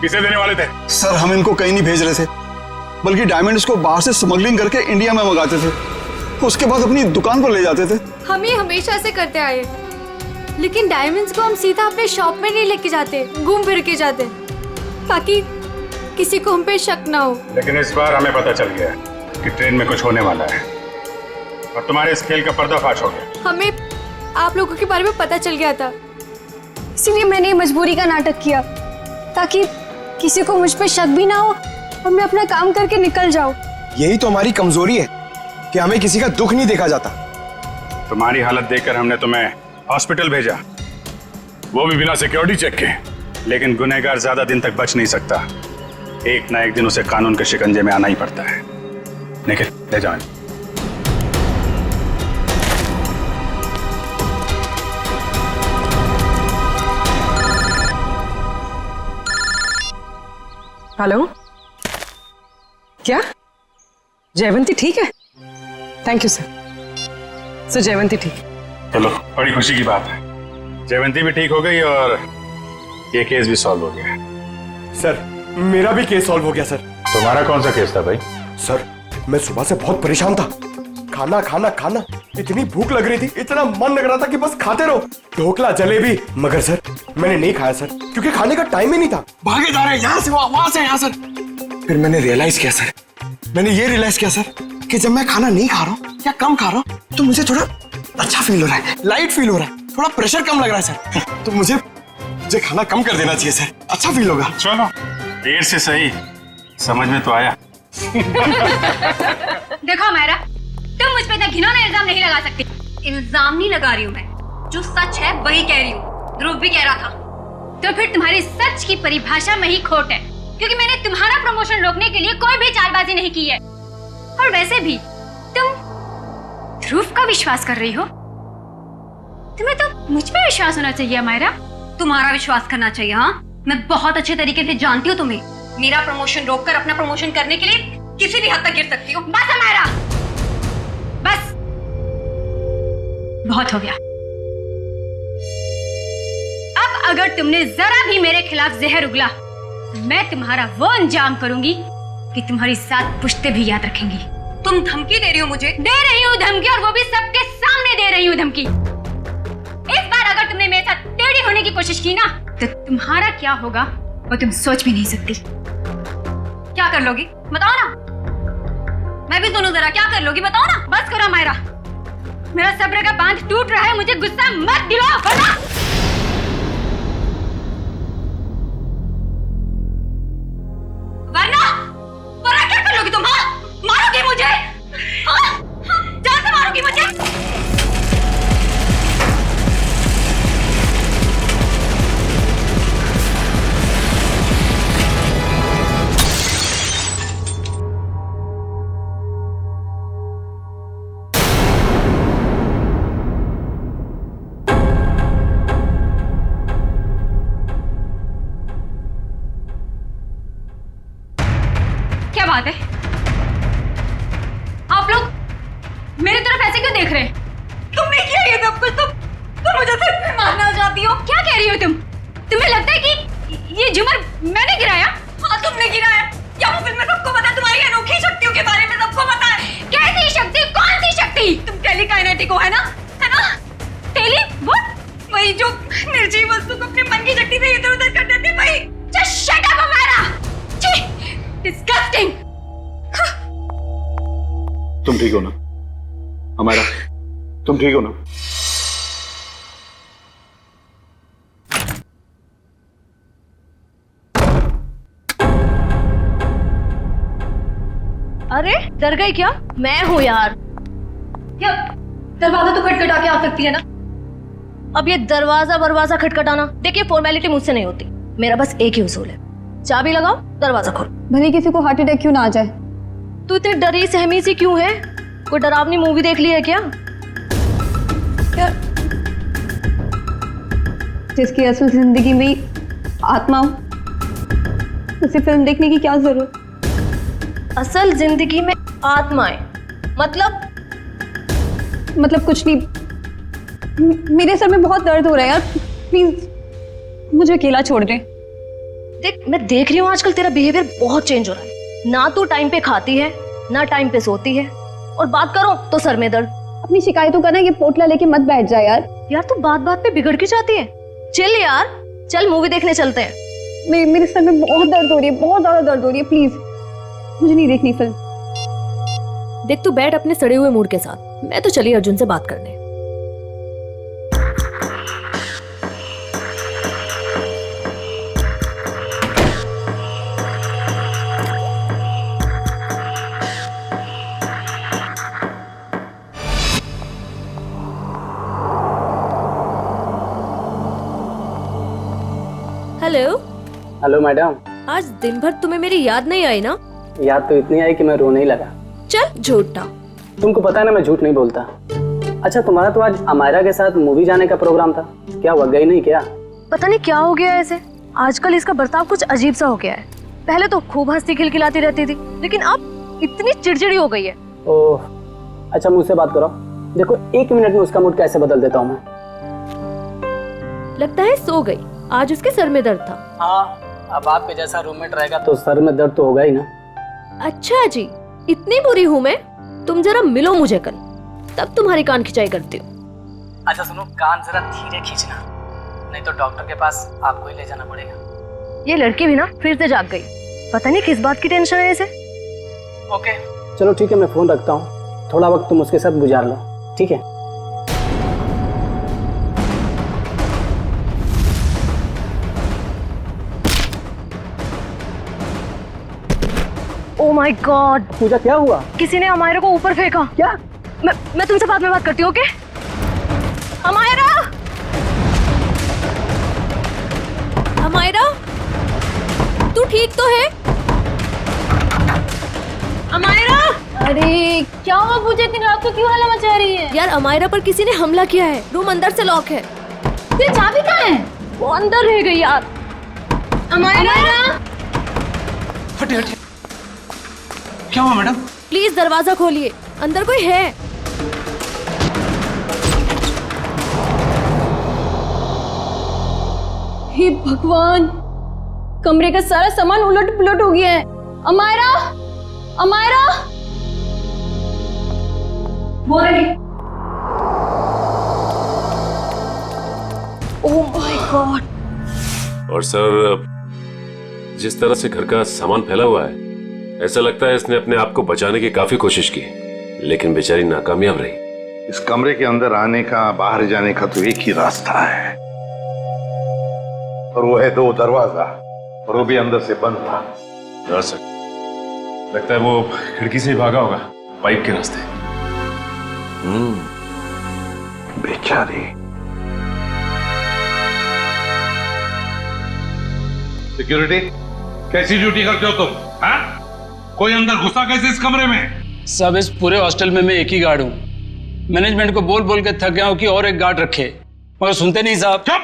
किसे देने वाले थे? सर हम इनको कहीं नहीं भेज रहे थे, बल्कि डायमंड्स को बाहर से स्मगलिंग करके इंडिया में मंगाते थे, उसके बाद अपनी दुकान पर ले जाते थे। हम ये हमेशा से करते आए, लेकिन डायमंड्स को हम सीधा अपने शॉप में नहीं लेके जाते, घूम फिर के जाते, ताकि किसी को हम पे शक ना हो। लेकिन इस बार हमें पता चल गया कि ट्रेन में कुछ होने वाला है और तुम्हारे इस खेल का पर्दाफाश हो गया। हमें आप लोगों के बारे में पता चल गया था, इसीलिए मैंने मजबूरी का नाटक किया, ताकि किसी को मुझ पे शक भी ना हो और मैं अपना काम करके निकल जाऊं। यही तो हमारी कमजोरी है कि हमें किसी का दुख नहीं देखा जाता। तुम्हारी हालत देखकर हमने तुम्हें हॉस्पिटल भेजा, वो भी बिना सिक्योरिटी चेक के। लेकिन गुनहगार ज्यादा दिन तक बच नहीं सकता, एक ना एक दिन उसे कानून के शिकंजे में आना ही पड़ता है। निखिल ले जाओ। हेलो, क्या जयवंती ठीक है? Thank you sir. Sir Jaywanti ठीक है। चलो, बड़ी खुशी की बात है, जयवंती भी ठीक हो गई और ये केस भी सॉल्व हो गया। सर मेरा भी केस सॉल्व हो गया सर। तुम्हारा कौन सा केस था भाई? सर मैं सुबह से बहुत परेशान था, खाना खाना खाना, इतनी भूख लग रही थी, इतना मन लग रहा था कि बस खाते रहो, ढोकला जलेबी, मगर सर मैंने नहीं खाया सर, क्योंकि खाने का टाइम ही नहीं था। भागे जा रहे यहाँ से वहां से यहाँ सर। फिर मैंने रियलाइज किया सर, मैंने ये रियलाइज किया सर कि जब मैं खाना नहीं खा रहा हूँ या कम खा रहा हूँ तो मुझे थोड़ा अच्छा फील हो रहा है, लाइट फील हो रहा है, थोड़ा प्रेशर कम लग रहा है सर। तो मुझे खाना कम कर देना चाहिए सर, अच्छा फील होगा। चलो, देर से सही समझ में तो आया। देखो हमारा, तुम मुझ पे ऐसा घिनौना इल्जाम नहीं लगा सकती। इल्जाम नहीं लगा रही हूँ मैं, जो सच है वही कह रही हूँ। ध्रुव भी कह रहा था। तो फिर तुम्हारी सच की परिभाषा में ही खोट है, क्योंकि मैंने तुम्हारा प्रमोशन रोकने के लिए कोई भी चालबाजी नहीं की है। और वैसे भी तुम ध्रुव का विश्वास कर रही हो। तुम्हें तो मुझ पे विश्वास होना चाहिए अमायरा। तुम्हारा विश्वास करना चाहिए। हाँ, मैं बहुत अच्छे तरीके से जानती हूँ तुम्हें। मेरा प्रमोशन रोककर अपना प्रमोशन करने के लिए किसी भी हद तक गिर सकती हो। बस अमायरा, बस बहुत हो गया। अब अगर तुमने जरा भी मेरे खिलाफ जहर उगला तो मैं तुम्हारा वो अंजाम करूंगी कि तुम्हारी 7 पुश्तें भी याद रखेंगी। तुम धमकी दे रही हो मुझे? दे रही हूँ धमकी, और वो भी सबके सामने दे रही हूँ धमकी। इस बार अगर तुमने मेरे साथ टेढ़ी होने की कोशिश की ना, तो तुम्हारा क्या होगा वो तुम सोच भी नहीं सकती। क्या कर लोगी बताओ ना, मैं भी सुनूं जरा। क्या कर लोगी बताओ ना। बस करो मायरा, मेरा सब्र का बांध टूट रहा है। मुझे गुस्सा मत दिलाओ वरना क्या कर लोगी तुम? हाँ, मारोगी मुझे? हाँ, जान से मारोगी मुझे? क्या बात है? आप लोग मेरी तरफ ऐसे क्यों देख रहे हैं? तुमने किया ये सब कुछ? तुम मुझे सिर्फ मारना चाहती हो? क्या कह रही हो तुम? तुम्हें लगता है कि ये झूमर मैंने गिराया? हाँ, तुमने गिराया। या वो फिल्म में सबको पता है, तुम्हारी अनोखी शक्तियों के बारे में सबको पता है। कैसी शक्ति? कौन सी शक्ति? तुम टेलीकाइनेटिक हो, है ना? है ना? टेली वो वही जो निर्जीव वस्तु को अपने मन की शक्ति से इधर उधर कर देते, वही। Just shut up Amaira. Disgusting. तुम ठीक हो ना हमारा? तुम ठीक हो ना? अरे डर गई क्या? मैं हूँ यार। क्या दरवाजा तो खटखटा के आ सकती है ना? अब ये दरवाजा खटखटाना, देखिए फॉर्मेलिटी मुझसे नहीं होती। मेरा बस एक ही उसूल है, चाबी लगाओ, दरवाजा खोलो। भले किसी को हार्ट अटैक क्यों ना आ जाए। तू इतनी डरी सहमी सी क्यों है? कोई डरावनी मूवी देख ली है क्या? जिसकी असल जिंदगी में आत्मा हो, उसे फिल्म देखने की क्या जरूरत? असल जिंदगी में आत्माएं मतलब कुछ नहीं। मेरे सर में बहुत दर्द हो रहा है यार, प्लीज मुझे अकेला छोड़ दे। देख, मैं देख रही हूँ आजकल तेरा बिहेवियर बहुत चेंज हो रहा है। ना तू टाइम पे खाती है, ना टाइम पे सोती है, और बात करो तो सर में दर्द। अपनी शिकायतों का ना ये पोटला लेके मत बैठ जा यार। यार तू बात बात पे बिगड़ क्यों जाती है? चल यार, चल मूवी देखने चलते हैं। मेरे सर में बहुत दर्द हो रही है, बहुत ज्यादा दर्द हो रही है। प्लीज मुझे नहीं देखनी फिल्म। देख तू बैठ अपने सड़े हुए मूड के साथ, मैं तो चली अर्जुन से बात करने। हेलो। Hello madam. आज दिन भर तुम्हें मेरी याद नहीं आई ना? याद तो इतनी आई कि मैं रोने ही लगा। चल झूठा। तुमको पता है ना मैं झूठ नहीं बोलता। अच्छा तुम्हारा तो आज अमायरा के साथ मूवी जाने का प्रोग्राम था, क्या हुआ, गई नहीं क्या? पता नहीं क्या हो गया है ऐसे, आजकल इसका बर्ताव कुछ अजीब सा हो गया है। पहले तो खूब हंसती खिलखिलाती रहती थी, लेकिन अब इतनी चिड़चिड़ी हो गई है। ओह अच्छा, मुझसे बात करो, देखो 1 मिनट में उसका मूड कैसे बदल देता हूँ मैं। लगता है सो गई, आज उसके सर में दर्द था। हाँ, अब आपके जैसा रूममेट रहेगा तो सर में दर्द तो होगा ही ना। अच्छा जी, इतनी बुरी हूँ मैं? तुम जरा मिलो मुझे कल, तब तुम्हारी कान खिंचाई करती हूँ। अच्छा सुनो, कान जरा धीरे खींचना, नहीं तो डॉक्टर के पास आपको ही ले जाना पड़ेगा। ये लड़की भी ना फिर से जाग गई, पता नहीं किस बात की टेंशन है इसे। ओके चलो ठीक है, मैं फोन रखता हूँ, थोड़ा वक्त तुम उसके साथ गुजार लो, ठीक है? ओह माय गॉड, पूजा क्या हुआ? किसी ने अमायरा को ऊपर फेंका। क्या? मैं तुमसे बाद में बात करती हूँ, ओके? अमायरा! अमायरा, तू ठीक तो है? अमायरा! अरे क्या हुआ पूजा, इतनी रात को क्यों हल्ला मचा रही है? यार अमायरा पर किसी ने हमला किया है। रूम अंदर से लॉक है। तेरी चाबी कहाँ है? वो अंदर रह गई यार। अमायरा! हटे हटे। क्या हुआ मैडम? प्लीज दरवाजा खोलिए, अंदर कोई है। हे भगवान, कमरे का सारा सामान उलट पुलट हो गया है। अमायरा! अमायरा! वो रही। Oh my God. और सर, जिस तरह से घर का सामान फैला हुआ है, ऐसा लगता है इसने अपने आप को बचाने की काफी कोशिश की, लेकिन बेचारी नाकामयाब रही। इस कमरे के अंदर आने का, बाहर जाने का तो एक ही रास्ता है, और वो है 2 दरवाजा, और वो भी अंदर से बंद था। हाँ सर, लगता है वो खिड़की से ही भागा होगा, पाइप के रास्ते। बेचारी। सिक्योरिटी, कैसी ड्यूटी करते हो तुम? हाँ? कोई अंदर घुसा कैसे इस कमरे में? सब इस पूरे हॉस्टल में मैं एक ही गार्ड हूँ। मैनेजमेंट को बोल बोल के थक गया हूँ कि और एक गार्ड रखे, मगर सुनते नहीं साहब। चुप!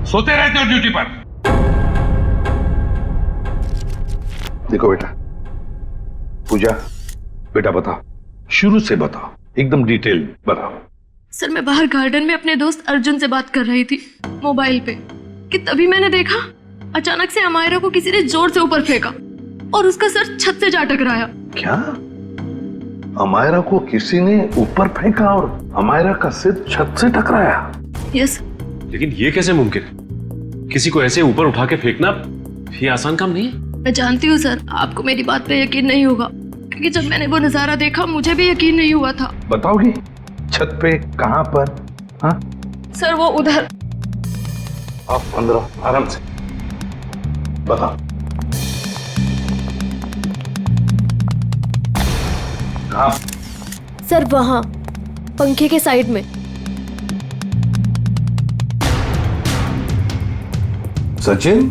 सोते रहते हो ड्यूटी पर। देखो बेटा, पूजा, बेटा बताओ, शुरू से बताओ, एकदम डिटेल बताओ। सर, मैं बाहर गार्डन में अपने दोस्त अर्जुन से बात कर रही थी मोबाइल पे, कि तभी मैंने देखा अचानक से अमायरा को किसी ने जोर से ऊपर फेंका और उसका सर छत से जा टकराया। क्या? अमायरा को किसी ने ऊपर फेंका और अमायरा का सिर छत से टकराया? यस। लेकिन ये कैसे मुमकिन है? किसी को ऐसे ऊपर उठा के फेंकना ये आसान काम नहीं है। मैं जानती हूँ सर, आपको मेरी बात पे यकीन नहीं होगा, क्योंकि जब मैंने वो नजारा देखा मुझे भी यकीन नहीं हुआ था। बताओगी छत पे कहां पर? हाँ सर, वो उधर। आप अंदर आराम से बताओ। कहां? सर वहाँ पंखे के साइड में। सचिन,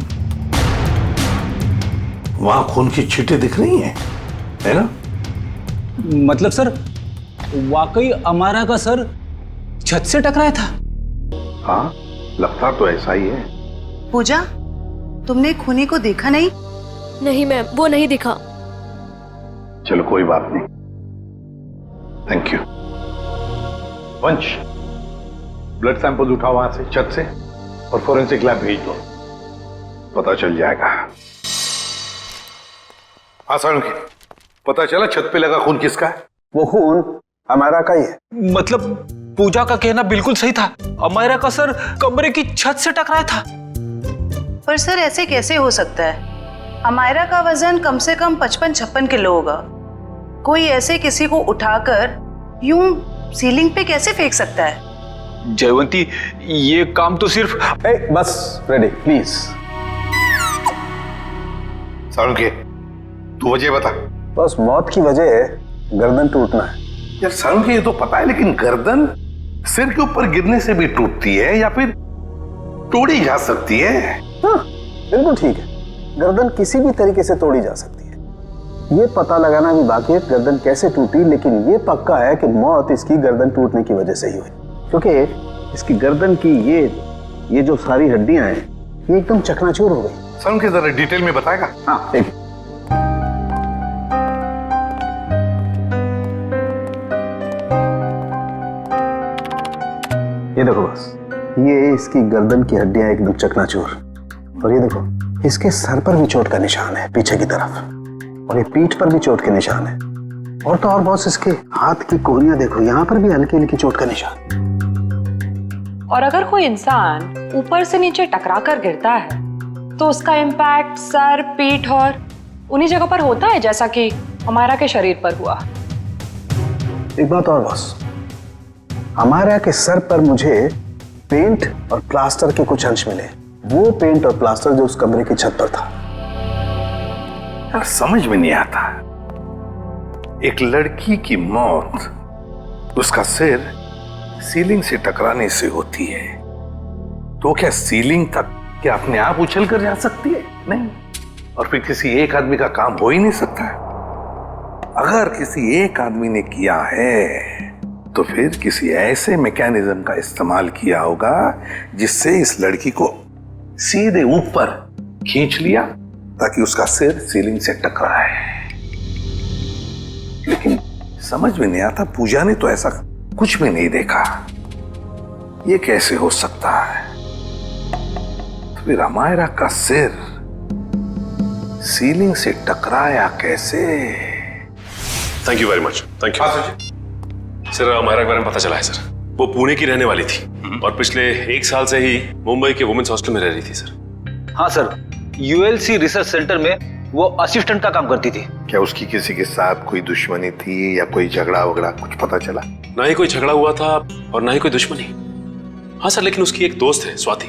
वहां खून की छींटें दिख रही हैं, है ना? मतलब सर, वाकई अमायरा का सर छत से टकराया था? हाँ, लगता तो ऐसा ही है। पूजा, तुमने खूनी को देखा नहीं? नहीं मैम, वो नहीं दिखा। चलो कोई बात नहीं, थैंक यू। वंश, ब्लड सैंपल उठाओ वहां से, छत से, और फोरेंसिक लैब भेज दो, पता चल जाएगा। आसान की पता चला छत पे लगा खून किसका है? वो खून अमायरा का ही है। मतलब पूजा का कहना बिल्कुल सही था, अमायरा का सर कमरे की छत से टकराया था। पर सर ऐसे कैसे हो सकता है? अमायरा का वजन कम से कम 55-56 किलो होगा। कोई ऐसे किसी को उठाकर यूं सीलिंग पे कैसे फेंक सकता है? जयवंती, ये काम तो सिर्फ बस रेडी प्लीज। सारुके, तू वजह बता। बस मौत की वजह है गर्दन टूटना है। यार सारुके, ये तो पता है, लेकिन गर्दन सिर के ऊपर गिरने से भी टूटती है या फिर तोड़ी जा सकती है? हाँ, बिल्कुल ठीक है, गर्दन किसी भी तरीके से तोड़ी जा सकती है। ये पता लगाना भी बाकी है गर्दन कैसे टूटी, लेकिन ये पक्का है कि मौत इसकी गर्दन टूटने की वजह से ही हुई, क्योंकि इसकी गर्दन की ये जो सारी हड्डियां हैं ये एकदम चकनाचूर हो गई। सारुके, जरा डिटेल में बताएगा? हाँ, एक ये देखो, बस ये इसकी गर्दन की हड्डियां एकदम चकनाचूर, और ये देखो इसके सर पर भी चोट का निशान है पीछे की तरफ, और ये पीठ पर भी चोट के निशान है, और तो और बॉस इसके हाथ की कोहनियां देखो, यहाँ पर भी हल्की हल्की चोट का निशान। और अगर कोई इंसान ऊपर से नीचे टकरा कर गिरता है तो उसका इम्पैक्ट सर, पीठ और उन्हीं जगह पर होता है जैसा कि अमायरा के शरीर पर हुआ। एक बात और बॉस, अमायरा के सर पर मुझे पेंट और प्लास्टर के कुछ अंश मिले। वो पेंट और प्लास्टर जो उस कमरे की छत पर था। यार समझ में नहीं आता, एक लड़की की मौत उसका सिर सीलिंग से टकराने से होती है, तो क्या सीलिंग तक क्या अपने आप उछल कर जा सकती है? नहीं। और फिर किसी एक आदमी का काम हो ही नहीं सकता है। अगर किसी एक आदमी ने किया है तो फिर किसी ऐसे मैकेनिज्म का इस्तेमाल किया होगा जिससे इस लड़की को सीधे ऊपर खींच लिया ताकि उसका सिर सीलिंग से टकराए। लेकिन समझ में नहीं आता, पूजा ने तो ऐसा कुछ भी नहीं देखा। ये कैसे हो सकता है? तो फिर अमायरा का सिर सीलिंग से टकराया कैसे? Thank you very much. Thank you sir. Amaira के बारे में पता चला है सर, वो पुणे की रहने वाली थी और पिछले 1 साल से ही मुंबई के वुमेन्स हॉस्टल में रह रही थी सर। हाँ सर, यूएलसी रिसर्च सेंटर में वो असिस्टेंट का काम करती थी। क्या उसकी किसी के साथ कोई दुश्मनी थी या कोई झगड़ा वगड़ा कुछ पता चला? ना ही कोई झगड़ा हुआ था और ना ही कोई दुश्मनी। हाँ सर, लेकिन उसकी एक दोस्त है स्वाति,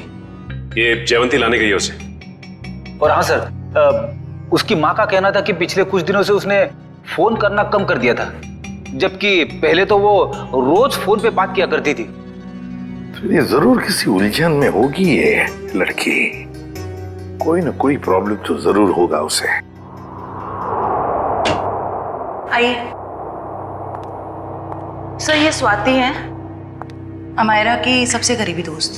ये जयवंती लाने गई है उसे। और हाँ सर, उसकी माँ का कहना था कि पिछले कुछ दिनों से उसने फोन करना कम कर दिया था, जबकि पहले तो वो रोज फोन पे बात किया करती थी। तो ये जरूर किसी उलझन में होगी ये लड़की, कोई ना कोई प्रॉब्लम तो जरूर होगा उसे। आइए सर, ये स्वाति हैं, अमायरा की सबसे करीबी दोस्त।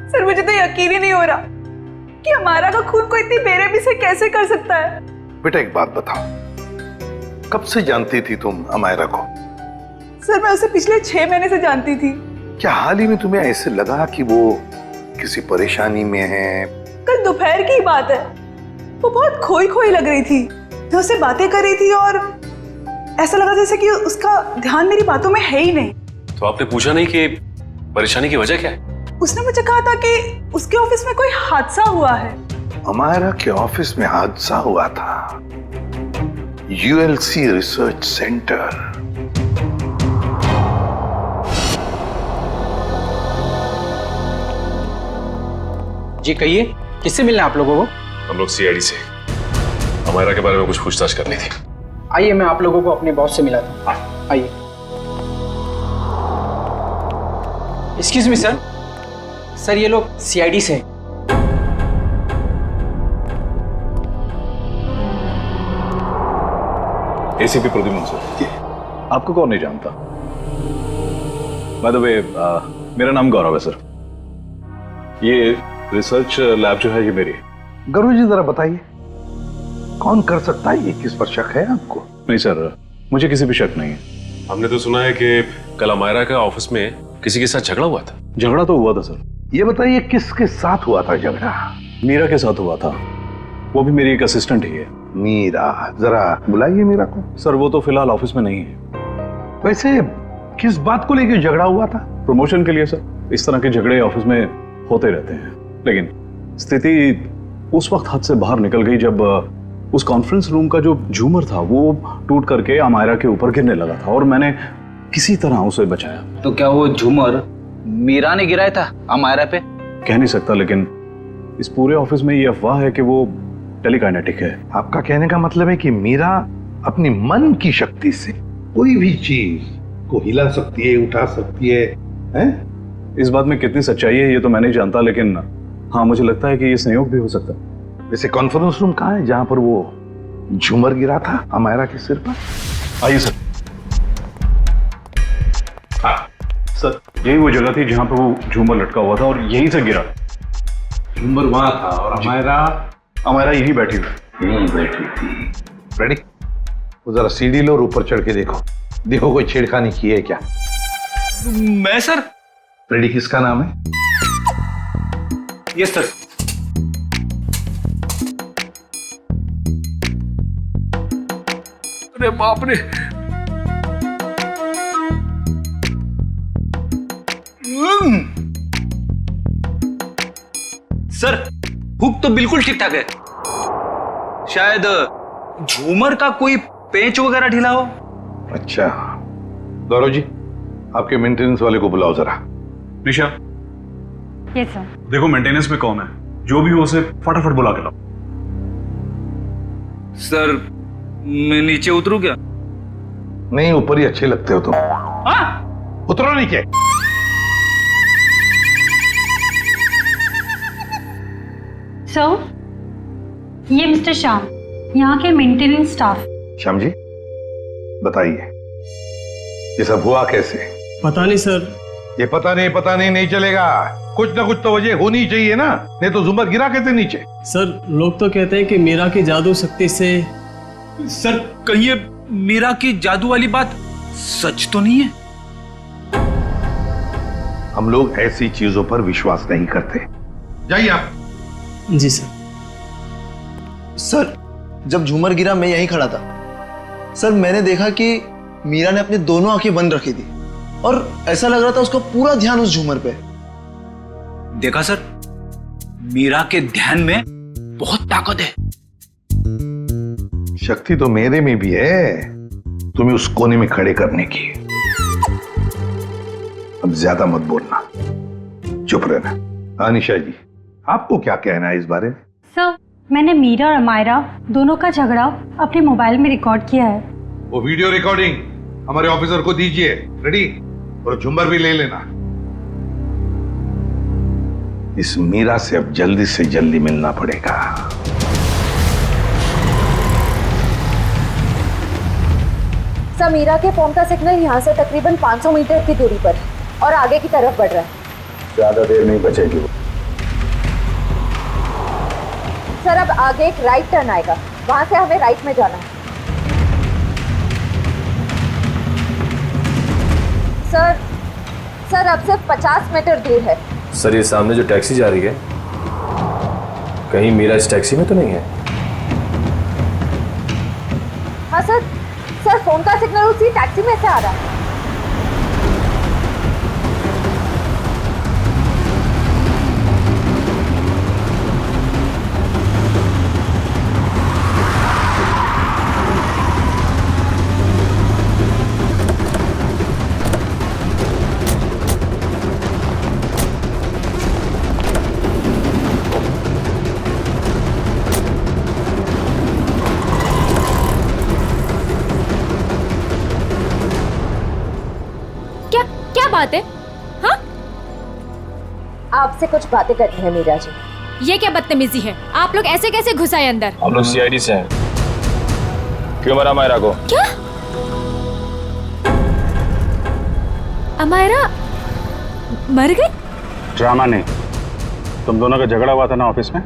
सर मुझे तो यकीन ही नहीं हो रहा कि हमारा का खून कोई इतनी बेरहमी से कैसे कर सकता है। बेटा एक बात बताओ, कब से जानती थी तुम अमायरा को? सर मैं उसे पिछले 6 महीने से जानती थी। क्या हाल ही में तुम्हें ऐसे लगा कि वो किसी परेशानी में है? कल दोपहर की बात है, वो बहुत खोई खोई लग रही थी। मैं उससे बातें कर रही थी और ऐसा लगा जैसे कि उसका ध्यान मेरी बातों में है ही नहीं। तो आपने पूछा नहीं कि परेशानी की वजह क्या है? उसने मुझे कहा था कि उसके ऑफिस में कोई हादसा हुआ है। अमायरा के ऑफिस में हादसा हुआ था? ULC research centre. जी कहिए, किससे मिलना है आप लोगों को? हम लोग सीआईडी से अमायरा के बारे में कुछ पूछताछ करनी थी। आइए, मैं आप लोगों को अपने बॉस से मिलाता हूँ। आइए। एक्सक्यूज मी सर, सर ये लोग सीआईडी से हैं। ACP Pradyuman sir. आपको कौन नहीं जानता? बाय द वे, मेरा नाम गौरव है सर। ये रिसर्च लैब जो है ये मेरी। गौरव जी जरा बताइए, कौन कर सकता है ये? किस पर शक है आपको? नहीं सर, मुझे किसी भी शक नहीं है। हमने तो सुना है कि कल अमायरा का ऑफिस में किसी के साथ झगड़ा हुआ था। झगड़ा तो हुआ था सर। ये बताइए किसके साथ हुआ था झगड़ा? मीरा के साथ हुआ था, वो भी मेरी एक असिस्टेंट ही है। मीरा, जरा बुलाइए मीरा को। सर वो तो फिलहाल ऑफिस में नहीं है। वैसे किस बात को लेकर झगड़ा हुआ था? प्रमोशन के लिए सर। इस तरह के झगड़े ऑफिस में होते रहते हैं, लेकिन स्थिति उस वक्त हाथ से बाहर निकल गई जब उस कॉन्फ्रेंस रूम का जो झूमर था वो टूट करके अमायरा के ऊपर गिरने लगा था और मैंने किसी तरह उसे बचाया। तो क्या वो झूमर मीरा ने गिराया था अमायरा पे? कह नहीं सकता, लेकिन इस पूरे ऑफिस में ये अफवाह है कि वो टेलीकाइनेटिक है। आपका कहने का मतलब है कि मीरा अपनी मन की शक्ति से कोई भी चीज को हिला सकती है, उठा सकती है, हैं? इस बात में कितनी सच्चाई है ये तो मैं नहीं जानता, लेकिन हाँ मुझे लगता है कि ये संयोग भी हो सकता है। वैसे कॉन्फ्रेंस रूम कहाँ है जहां पर वो झूमर गिरा था अमायरा के सिर पर? आइए सर। हाँ सर, यही वो जगह थी जहां पर वो झूमर लटका हुआ था और यहीं से गिरा। झूमर वहां था और अमायरा यहीं बैठी थी। रेडी? वो जरा सीढ़ी लो और ऊपर चढ़ के देखो, देखो कोई छेड़खानी की है क्या? मैं सर? रेडी, किसका नाम है? Yes sir. अरे बाप रे, सर हुक तो बिल्कुल ठीक ठाक है, शायद झूमर का कोई पेंच वगैरह ढीला हो। अच्छा, गौरव जी आपके मेंटेनेंस वाले को बुलाओ जरा। निशा, यस सर। देखो मेंटेनेंस में कौन है, जो भी हो उसे फटाफट बुला के लाओ। सर मैं नीचे उतरूं क्या? नहीं, ऊपर ही अच्छे लगते हो तुम। उतरो नीचे। सर, ये मिस्टर श्याम, यहाँ के मेंटेनेंस स्टाफ। श्याम जी, बताइए ये सब हुआ कैसे? पता नहीं सर। ये पता नहीं नहीं चलेगा। कुछ ना कुछ तो वजह होनी चाहिए ना, नहीं तो झूमर गिरा कैसे नीचे? सर, लोग तो कहते हैं कि मीरा की जादू शक्ति से। सर, कहिए मीरा की जादू वाली बात सच तो नहीं है? हम लोग ऐसी चीजों पर विश्वास नहीं करते। जाइए आप। जी सर। सर, जब झूमर गिरा मैं यहीं खड़ा था। सर, मैंने देखा कि मीरा ने अपनी दोनों आंखें बंद रखी थी और ऐसा लग रहा था उसका पूरा ध्यान उस झूमर पे। देखा सर, मीरा के ध्यान में बहुत ताकत है। शक्ति तो मेरे में भी है, तुम्हें उस कोने में खड़े करने की। अब ज्यादा मत बोलना, चुप रहना। अनिशा जी, आपको क्या कहना है इस बारे में? सर, मैंने मीरा और अमायरा दोनों का झगड़ा अपने मोबाइल में रिकॉर्ड किया है। वो वीडियो रिकॉर्डिंग हमारे ऑफिसर को दीजिए। रेडी? और झुम्बर भी ले लेना। इस मीरा से अब जल्दी से जल्दी मिलना पड़ेगा। सर, मीरा के फोन का सिग्नल यहाँ से तकरीबन 500 मीटर की दूरी पर है और आगे की तरफ बढ़ रहा है। ज्यादा देर नहीं बचेगी। सर, अब आगे एक राइट टर्न आएगा, वहां से हमें राइट में जाना है। सर अब सिर्फ 50 मीटर दूर है। सर, ये सामने जो टैक्सी जा रही है, कहीं मीरा इस टैक्सी में तो नहीं है? हाँ सर, फोन का सिग्नल उसी टैक्सी में से आ रहा है। बात है? हाँ? आपसे कुछ बातें करनी है मीरा जी। ये क्या बदतमीजी है? आप लोग ऐसे कैसे घुस आए अंदर? हम लोग सीआईडी से हैं। क्यों मरा अमायरा को? क्या? अमायरा मर गई? ड्रामा नहीं, तुम दोनों का झगड़ा हुआ था ना ऑफिस में।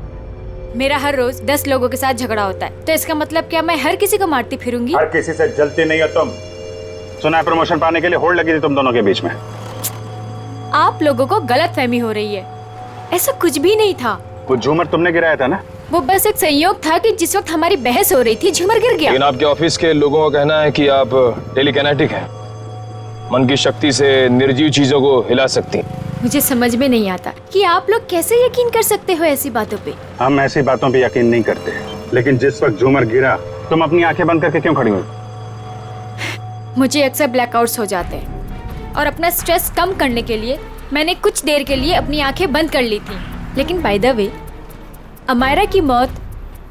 मेरा हर रोज 10 लोगों के साथ झगड़ा होता है, तो इसका मतलब क्या मैं हर किसी को मारती फिरूंगी? हर किसी से जलती नहीं हो तुम। सुना है प्रमोशन पाने के लिए होड़ लगी थी तुम दोनों के बीच में। आप लोगों को गलत फहमी हो रही है, ऐसा कुछ भी नहीं था। वो झूमर तुमने गिराया था ना? वो बस एक संयोग था कि जिस वक्त हमारी बहस हो रही थी झूमर गिर गया। लेकिन आपके ऑफिस के लोगों का कहना है कि आप टेलीकिनेटिक हैं, मन की शक्ति से निर्जीव चीजों को हिला सकती हैं। मुझे समझ में नहीं आता कि आप लोग कैसे यकीन कर सकते हो ऐसी बातों पे। हम ऐसी बातों पे यकीन नहीं करते, लेकिन जिस वक्त झूमर गिरा तुम अपनी आंखें बंद करके क्यों खड़ी हुई? मुझे अक्सर ब्लैकआउट्स हो जाते हैं और अपना स्ट्रेस कम करने के लिए मैंने कुछ देर के लिए अपनी आंखें बंद कर ली थी। लेकिन बाय द वे, अमायरा की मौत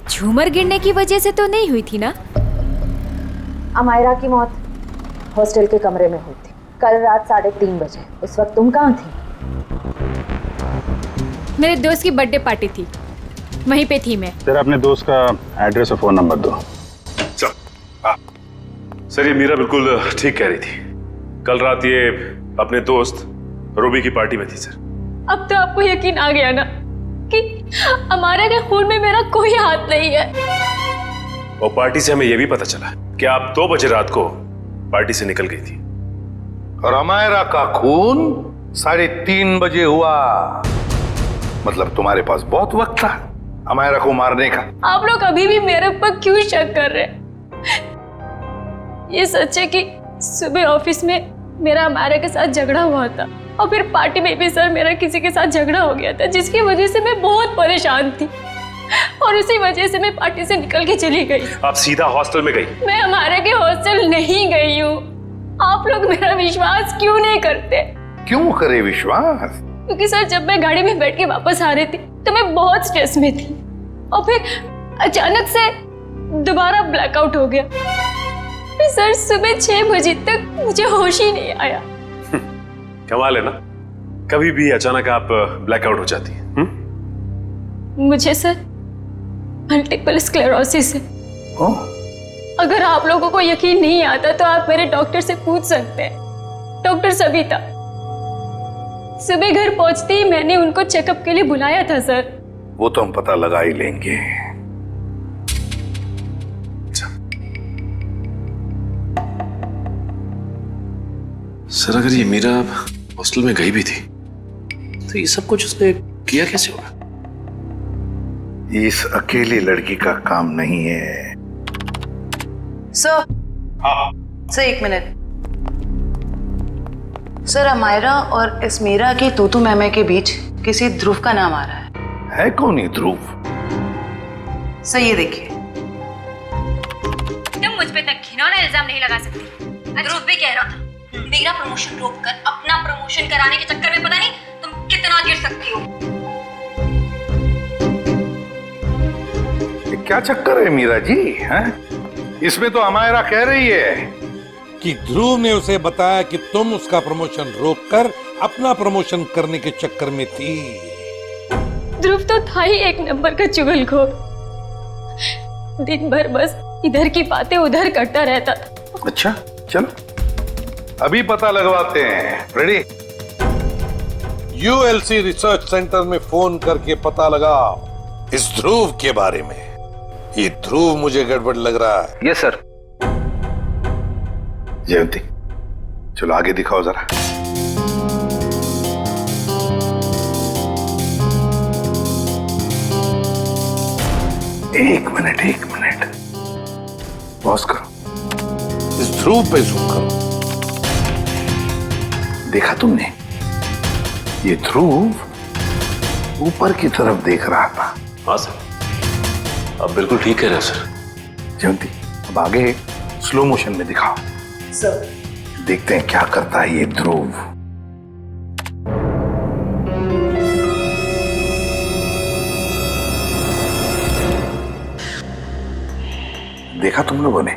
झूमर गिरने की वजह से तो नहीं हुई थी ना? अमायरा की मौत हॉस्टल के कमरे में हुई थी कल रात 3:30 बजे। उस वक्त तुम कहाँ थी? मेरे दोस्त की बर्थडे पार्टी थी, वहीं पे थी मैं। सर, अपने दोस्त का एड्रेस और फोन नंबर दो। सर, ये मीरा बिल्कुल ठीक कह रही थी। कल रात ये अपने दोस्त रूबी की पार्टी में थी सर। अब तो आपको यकीन आ गया ना कि अमायरा के खून में मेरा कोई हाथ नहीं है। और पार्टी से हमें यह भी पता चला कि आप 2 बजे रात को पार्टी से निकल गई थी। और अमायरा का खून 3:30 बजे हुआ। मतलब तुम्हारे पास बहुत वक्त था अमायरा को मारने का। आप लोग अभी भी मेरे ऊपर क्यों शक कर रहे हैं? ये सच है कि सुबह ऑफिस में मेरा अमायरा के साथ झगड़ा हुआ था और फिर पार्टी में भी सर मेरा किसी के साथ झगड़ा हो गया था, जिसकी वजह से मैं बहुत परेशान थी और उसी वजह से मैं पार्टी से निकल के चली गई। आप सीधा हॉस्टल में गई? मैं अमायरा के हॉस्टल नहीं गई हूँ। आप लोग मेरा विश्वास क्यों नहीं करते? क्यों करे विश्वास? क्योंकि सर, जब मैं गाड़ी में बैठ के वापस आ रही थी तो मैं बहुत स्ट्रेस में थी और फिर अचानक से दोबारा ब्लैकआउट हो गया। सर सुबह 6 बजे तक मुझे होश ही नहीं आया। कमाल है ना, कभी भी अचानक आप ब्लैकआउट हो जाती है। मुझे सर मल्टीपल स्क्लेरोसिस है। अगर आप लोगों को यकीन नहीं आता तो आप मेरे डॉक्टर से पूछ सकते हैं, डॉक्टर सबिता। सुबह घर पहुंचते ही मैंने उनको चेकअप के लिए बुलाया था सर। वो तो हम पता लगा ही लेंगे। सर अगर ये मीरा हॉस्टल में गई भी थी तो ये सब कुछ उसने किया कैसे होगा? इस अकेली लड़की का काम नहीं है। Sir, sir 1 minute. Sir Amaira और इस मीरा के तूतू मैमे के बीच किसी ध्रुव का नाम आ रहा है कौन ये ध्रुव? सर ये देखिए। तुम मुझ पे तक घिनौना इल्जाम नहीं लगा सकती। ध्रुव भी कह रहा था मेरा प्रमोशन रोककर अपना प्रमोशन कराने के चक्कर में पता नहीं तुम कितना गिर सकती हो। ये क्या चक्कर है मीरा जी? हैं? इसमें तो अमायरा कह रही है कि ध्रुव ने उसे बताया कि तुम उसका प्रमोशन रोककर अपना प्रमोशन करने के चक्कर में थी। ध्रुव तो था ही एक नंबर का चुगलखोर। दिन भर बस इधर की बातें उधर करता रहता था। अच्छा चलो अभी पता लगवाते हैं। रेडी? यूएलसी रिसर्च सेंटर में फोन करके पता लगाओ इस ध्रुव के बारे में। ये ध्रुव मुझे गड़बड़ लग रहा है। Yes sir. जयंती चलो आगे दिखाओ जरा। एक मिनट पॉज करो। इस ध्रुव पे जूम करो। देखा तुमने? ये ध्रुव ऊपर की तरफ देख रहा था। हाँ सर, आप बिल्कुल ठीक कह रहे हैं सर। जयंती अब आगे स्लो मोशन में दिखाओ। सर देखते हैं क्या करता है ये ध्रुव। देखा तुम लोगों ने?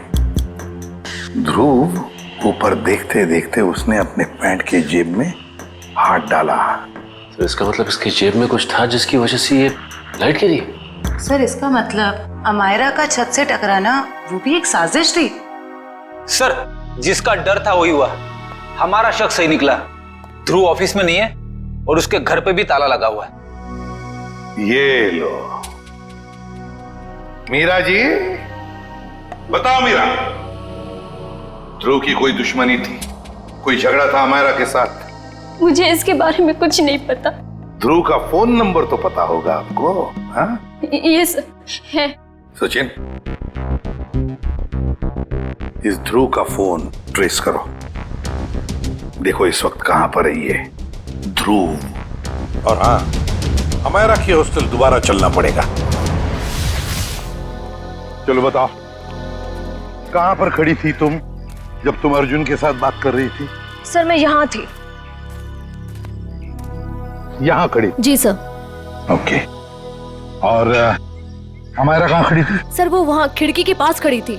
ध्रुव ऊपर देखते देखते उसने अपने पैंट के जेब में हाथ डाला। तो इसका मतलब इसकी जेब में कुछ था जिसकी वजह से ये लाइट गिरी। सर इसका मतलब अमायरा का छत से टकराना वो भी एक साजिश थी। सर जिसका डर था वही हुआ। हमारा शक सही निकला। ध्रुव ऑफिस में नहीं है और उसके घर पे भी ताला लगा हुआ है। ये लो मीरा जी, बताओ मीरा, ध्रुव की कोई दुश्मनी थी? कोई झगड़ा था अमायरा के साथ? मुझे इसके बारे में कुछ नहीं पता। ध्रुव का फोन नंबर तो पता होगा आपको? हाँ यस है। सचिन इस ध्रुव का फोन ट्रेस करो। देखो इस वक्त कहां पर है ये ध्रुव। और हाँ, अमायरा की हॉस्टल दोबारा चलना पड़ेगा। चलो बताओ कहां पर खड़ी थी तुम जब तुम अर्जुन के साथ बात कर रही थी? सर मैं यहाँ थी। यहां खड़ी? जी सर। ओके। और अमायरा कहां खड़ी थी? सर वो वहाँ खिड़की के पास खड़ी थी।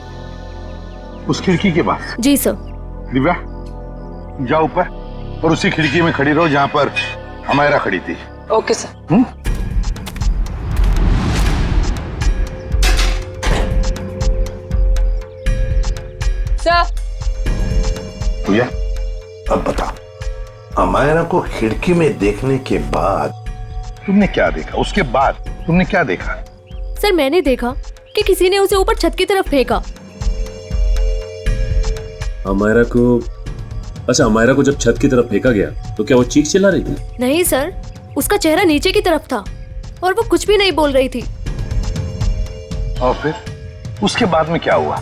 उस खिड़की के पास? जी सर। दिव्या जाओ ऊपर और उसी खिड़की में खड़ी रहो जहां पर अमायरा खड़ी थी। Okay sir. सर भैया अब बताओ, अमायरा को खिड़की में देखने के बाद तुमने क्या देखा? उसके बाद तुमने क्या देखा? सर मैंने देखा कि किसी ने उसे ऊपर छत की तरफ फेंका। अमायरा को, अच्छा अमायरा को जब छत की तरफ फेंका गया तो क्या वो चीख चिल्ला रही थी? नहीं सर, उसका चेहरा नीचे की तरफ था और वो कुछ भी नहीं बोल रही थी। और फिर उसके बाद में क्या हुआ?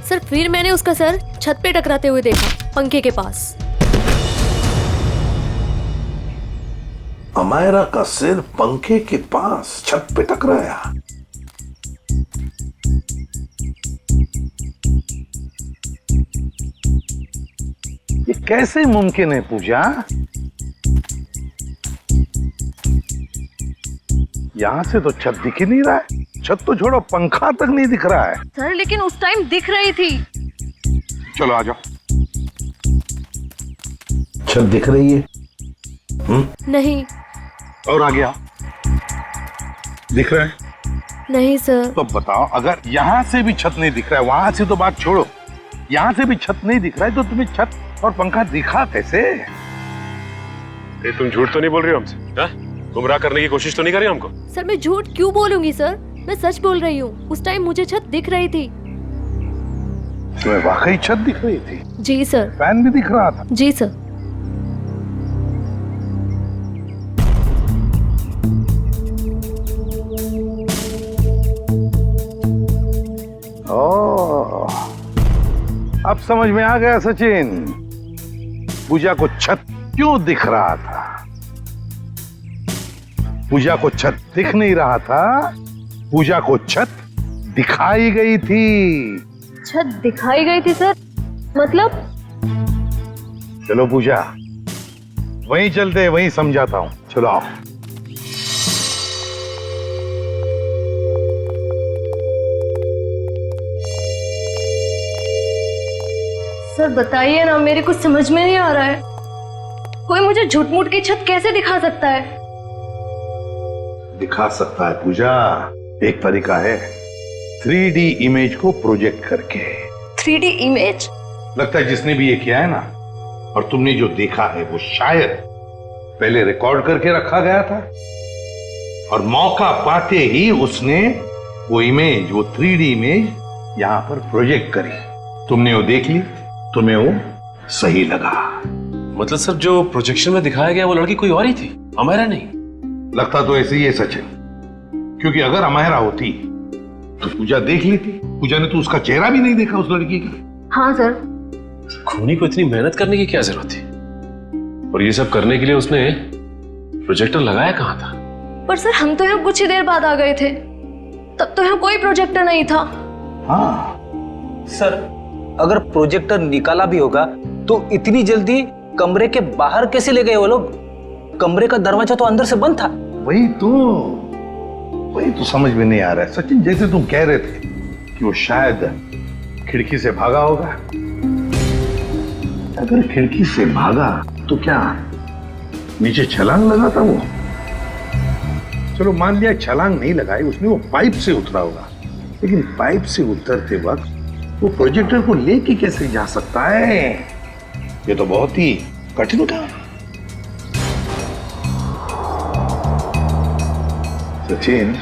सर फिर मैंने उसका सर छत पे टकराते हुए देखा, पंखे के पास। अमायरा का सिर पंखे के पास छत पे टकराया। ये कैसे मुमकिन है पूजा? यहां से तो छत दिख ही नहीं रहा है। छत तो छोड़ो, पंखा तक नहीं दिख रहा है। सर लेकिन उस टाइम दिख रही थी। चलो आ जाओ। छत दिख रही है? नहीं। और आगे आओ। दिख रहा है? नहीं सर। तो बताओ, अगर यहाँ से भी छत नहीं दिख रहा है, वहां से तो बात छोड़ो, यहाँ से भी छत नहीं दिख रहा है, तो तुम्हें छत और पंखा दिखा कैसे? ये तुम झूठ तो नहीं बोल रही हो हमसे? हाँ? गुमराह करने की कोशिश तो नहीं कर रही हमको? सर मैं झूठ क्यों बोलूंगी सर, मैं सच बोल रही हूँ। उस टाइम मुझे छत दिख रही थी। तुम्हें वाकई छत दिख रही थी? जी सर। फैन भी दिख रहा था? जी सर। ओह, अब समझ में आ गया सचिन, पूजा को छत क्यों दिख रहा था। पूजा को छत दिख नहीं रहा था, पूजा को छत दिखाई गई थी। छत दिखाई गई थी सर? मतलब? चलो पूजा, वहीं चलते, वहीं समझाता हूं। चलो आओ। सर बताइए ना, मेरे कुछ समझ में नहीं आ रहा है। कोई मुझे झूठ मूठ की छत कैसे दिखा सकता है? दिखा सकता है पूजा, एक तरीका है, 3D इमेज को प्रोजेक्ट करके। 3D image? लगता है जिसने भी ये किया है ना, और तुमने जो देखा है, वो शायद पहले रिकॉर्ड करके रखा गया था, और मौका पाते ही उसने वो इमेज, वो 3D इमेज यहां पर प्रोजेक्ट करी। तुमने वो देख ली, तुम्हें वो सही लगा। मतलब सर, जो प्रोजेक्शन में दिखाया गया वो लड़की कोई और ही थी, अमायरा नहीं? लगता तो ऐसे ही है सचिन, क्योंकि अगर अमायरा होती तो पूजा देख लेती। पूजा ने तो उसका चेहरा भी नहीं देखा उस लड़की का। हाँ सर। खूनी को इतनी मेहनत करने की क्या जरूरत थी? और ये सब करने के लिए उसने प्रोजेक्टर लगाया कहाँ था? पर सर हम तो यहाँ कुछ ही देर बाद आ गए थे, तब तो यहाँ कोई प्रोजेक्टर नहीं था। हाँ सर, अगर प्रोजेक्टर निकाला भी होगा तो इतनी जल्दी कमरे के बाहर कैसे ले गए वो लोग? कमरे का दरवाजा तो अंदर से बंद था। वही तो समझ में नहीं आ रहा है सचिन। जैसे तुम कह रहे थे कि वो शायद खिड़की से भागा होगा, अगर खिड़की से भागा तो क्या नीचे छलांग लगा था वो? चलो मान लिया छलांग नहीं लगाई उसने, वो पाइप से उतरा होगा, लेकिन पाइप से उतरते वक्त वो प्रोजेक्टर को लेके कैसे जा सकता है? ये तो बहुत ही कठिन काम। सचिन,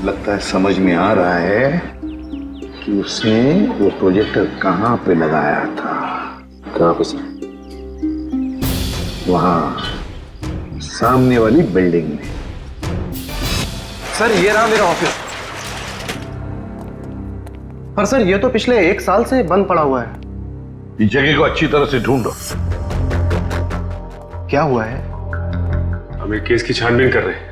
लगता है समझ में आ रहा है कि उसने वो प्रोजेक्टर कहां पे लगाया था। कहां पे सर? वहां सामने वाली बिल्डिंग में। सर ये रहा मेरा ऑफिस। पर सर ये तो पिछले 1 साल से बंद पड़ा हुआ है। इस जगह को अच्छी तरह से ढूंढो। क्या हुआ है? हम एक केस की छानबीन कर रहे हैं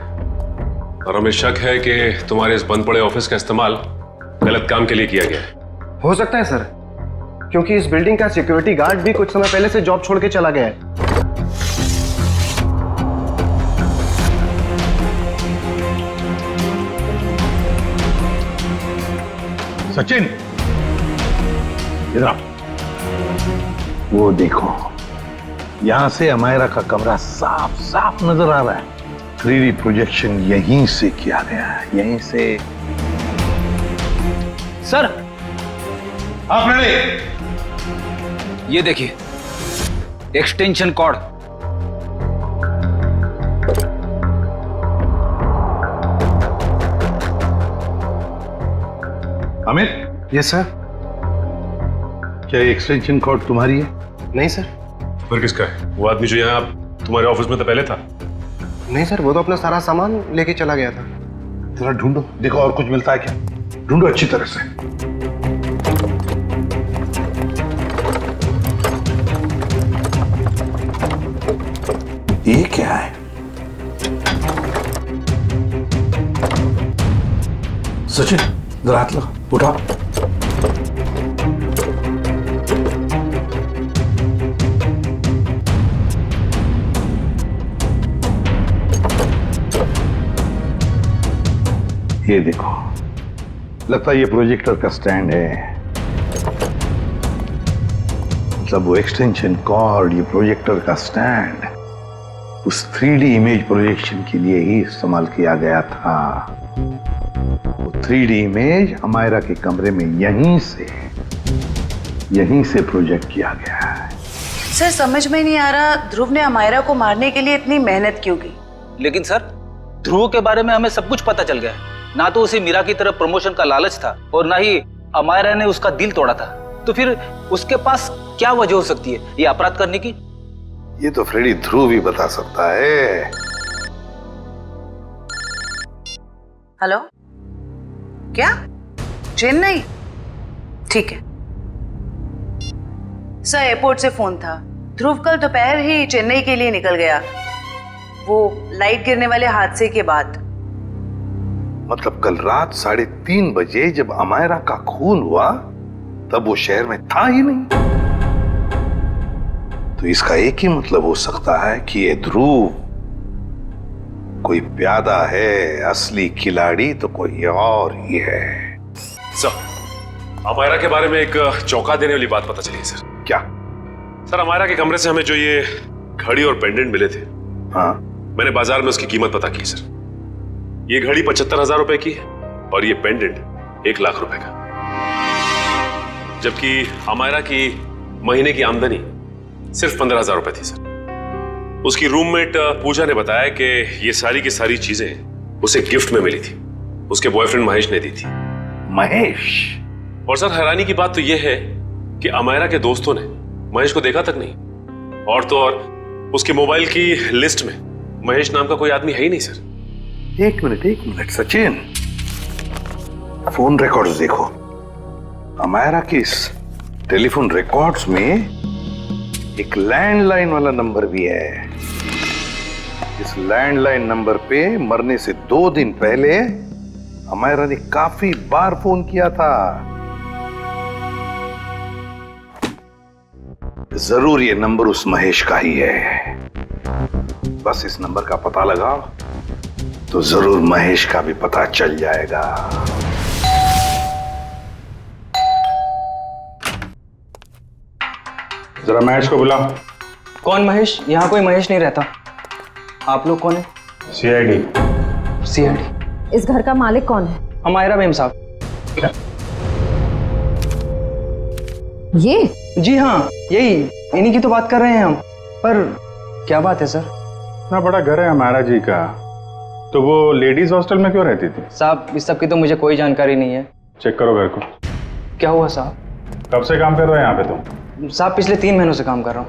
और हमें शक है कि तुम्हारे इस बंद पड़े ऑफिस का इस्तेमाल गलत काम के लिए किया गया है। हो सकता है सर, क्योंकि इस बिल्डिंग का सिक्योरिटी गार्ड भी कुछ समय पहले से जॉब छोड़ के चला गया है। सचिन, इधर वो देखो, यहां से अमायरा का कमरा साफ साफ नजर आ रहा है। 3D प्रोजेक्शन यहीं से किया गया है, यहीं से। सर आप रेडी? ये देखिए, extension cord. Amit. Yes sir. क्या ये एक्सटेंशन कॉर्ड तुम्हारी है? नहीं सर। फिर किसका है? वो आदमी जो यहाँ तुम्हारे ऑफिस में तो पहले था। नहीं सर, वो तो अपना सारा सामान लेके चला गया था। जरा ढूंढो, देखो और कुछ मिलता है क्या। ढूंढो अच्छी तरह से। ये क्या है? सचिन, जरा हाथ लगा, उठाओ। ये देखो, लगता है ये प्रोजेक्टर का स्टैंड है। मतलब वो एक्सटेंशन कॉर्ड, ये प्रोजेक्टर का स्टैंड उस 3D इमेज प्रोजेक्शन के लिए ही इस्तेमाल किया गया था। वो 3D इमेज अमायरा के कमरे में यहीं से प्रोजेक्ट किया गया है। सर समझ में नहीं आ रहा ध्रुव ने अमायरा को मारने के लिए इतनी मेहनत क्यों की। लेकिन सर ध्रुव के बारे में हमें सब कुछ पता चल गया है। ना तो उसे मीरा की तरफ प्रमोशन का लालच था और ना ही अमायरा ने उसका दिल तोड़ा था। तो फिर उसके पास क्या वजह हो सकती है ये अपराध करने की? ये तो फ्रेडी ध्रुव ही बता सकता है। हेलो, क्या चेन्नई? ठीक है सर, एयरपोर्ट से फोन था। ध्रुव कल दोपहर ही चेन्नई के लिए निकल गया, वो लाइट गिरने वाले हादसे के बाद। मतलब कल रात 3:30 बजे जब अमायरा का खून हुआ तब वो शहर में था ही नहीं। तो इसका एक ही मतलब हो सकता है कि ये ध्रुव कोई प्यादा है, असली खिलाड़ी तो कोई और ही है। सर, अमायरा के बारे में एक चौंका देने वाली बात पता चली है सर। क्या? सर, अमायरा के कमरे से हमें जो ये घड़ी और पेंडेंट मिले थे, हाँ, मैंने बाजार में उसकी कीमत पता की सर। ये घड़ी 75,000 रुपए की है और ये पेंडेंट 1 लाख रुपए का। जबकि अमायरा की महीने की आमदनी सिर्फ 15,000 रुपए थी सर। उसकी रूममेट पूजा ने बताया कि ये सारी की सारी चीजें उसे गिफ्ट में मिली थी, उसके बॉयफ्रेंड महेश ने दी थी। महेश? और सर हैरानी की बात तो यह है कि अमायरा के दोस्तों ने महेश को देखा तक नहीं, और तो और उसके मोबाइल की लिस्ट में महेश नाम का कोई आदमी है ही नहीं सर। एक मिनट सचिन, फोन रिकॉर्ड्स देखो। अमायरा के इस टेलीफोन रिकॉर्ड्स में एक लैंडलाइन वाला नंबर भी है। इस लैंडलाइन नंबर पे मरने से 2 दिन पहले अमायरा ने काफी बार फोन किया था। जरूर ये नंबर उस महेश का ही है। बस इस नंबर का पता लगाओ तो जरूर महेश का भी पता चल जाएगा। जरा महेश को बुलाओ। कौन महेश? यहाँ कोई महेश नहीं रहता। आप लोग कौन है? सीआईडी। सीआईडी? इस घर का मालिक कौन है? अमायरा मेम साहब। ये? जी हाँ, यही, इन्हीं की तो बात कर रहे हैं हम। पर क्या बात है सर? इतना बड़ा घर है अमायरा जी का, तो वो लेडीज हॉस्टल में क्यों रहती थी? साहब इस सब की तो मुझे कोई जानकारी नहीं है। चेक करो घर को। क्या हुआ साहब? कब से काम कर रहे हो यहाँ पे तुम? साहब पिछले 3 महीनों से काम कर रहा हूँ।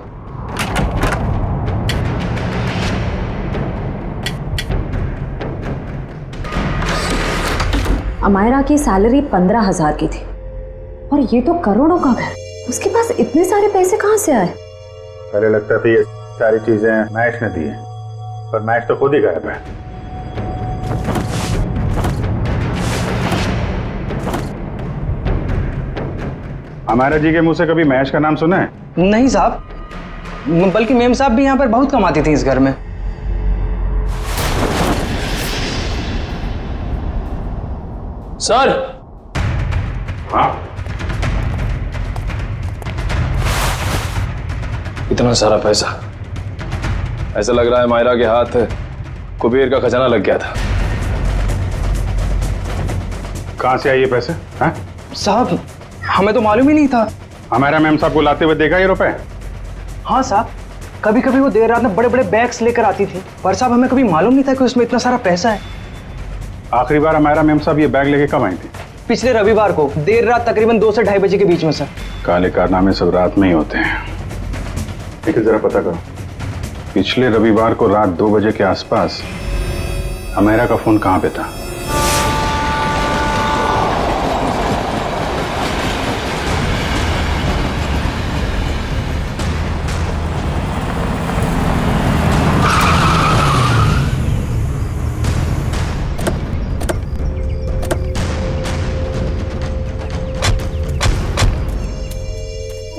अमायरा की सैलरी 15,000 की थी और ये तो करोड़ों का घर। उसके पास इतने सारे पैसे कहाँ से आए? पहले लगता था ये सारी चीजें महेश ने दी है, पर महेश तो खुद ही गायब है। अमायरा जी के मुंह से कभी महेश का नाम सुना है? नहीं साहब, बल्कि मेम साहब भी यहाँ पर बहुत कमाती थी इस घर में। सर। हाँ? इतना सारा पैसा, ऐसा लग रहा है मायरा के हाथ कुबेर का खजाना लग गया था। कहाँ से आए ये पैसे? हैं? साहब हमें तो मालूम ही नहीं था। अमायरा मैम साहब को लाते हुए देखा ये रुपए? हाँ साहब, कभी कभी वो देर रात में बड़े बड़े बैग्स लेकर आती थी, पर साहब हमें कभी मालूम नहीं था कि उसमें इतना सारा पैसा है। आखिरी बार अमायरा मैम साहब ये बैग लेके कब आई थी? पिछले रविवार को देर रात तकरीबन 2 से 2:30 बजे के बीच में सर। काले कारनामे सब रात में ही होते हैं। लेकिन जरा पता करो, पिछले रविवार को रात 2 बजे के आसपास अमायरा का फोन कहाँ पे था?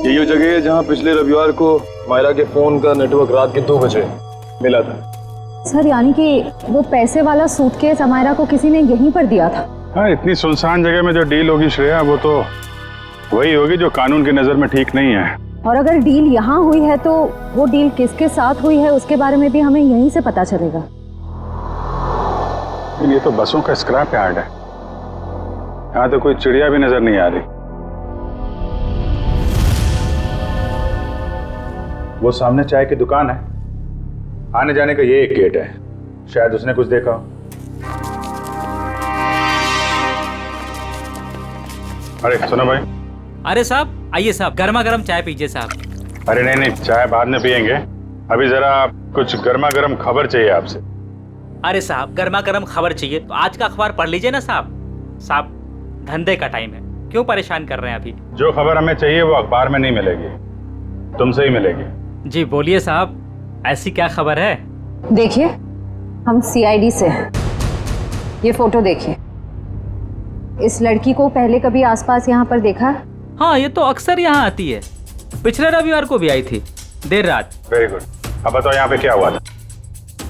यही वो जगह है जहाँ पिछले रविवार को मायरा के फोन का नेटवर्क रात के 2 बजे मिला था। सर यानी कि वो पैसे वाला सूटकेस अमायरा को किसी ने यहीं पर दिया था? हाँ, इतनी सुनसान जगह में जो डील होगी श्रेया, वो तो वही होगी जो कानून की नजर में ठीक नहीं है। और अगर डील यहाँ हुई है तो वो डील किसके साथ हुई है उसके बारे में भी हमें यहीं से पता चलेगा। ये तो बसों का स्क्रैप यार्ड है, यहाँ तो कोई चिड़िया भी नजर नहीं आ रही। वो सामने चाय की दुकान है, आने जाने का ये एक गेट है, शायद उसने कुछ देखा हो। अरे सुनो भाई। अरे साहब आइए साहब, गर्मा गर्म चाय पीजिए साहब। अरे नहीं नहीं, चाय बाद में पियेंगे, अभी जरा कुछ गर्मा गर्म खबर चाहिए आपसे। अरे साहब गर्मा गर्म खबर चाहिए तो आज का अखबार पढ़ लीजिए ना साहब। साहब धंधे का टाइम है, क्यों परेशान कर रहे हैं अभी। जो खबर हमें चाहिए वो अखबार में नहीं मिलेगी, तुमसे ही मिलेगी। जी बोलिए साहब, ऐसी क्या खबर है। देखिए हम सीआईडी से हैं, ये फोटो देखिए। इस लड़की को पहले कभी आसपास यहाँ पर देखा है? हाँ ये तो अक्सर यहाँ आती है, पिछले रविवार को भी आई थी देर रात। वेरी गुड, अब बताओ यहाँ पे क्या हुआ था।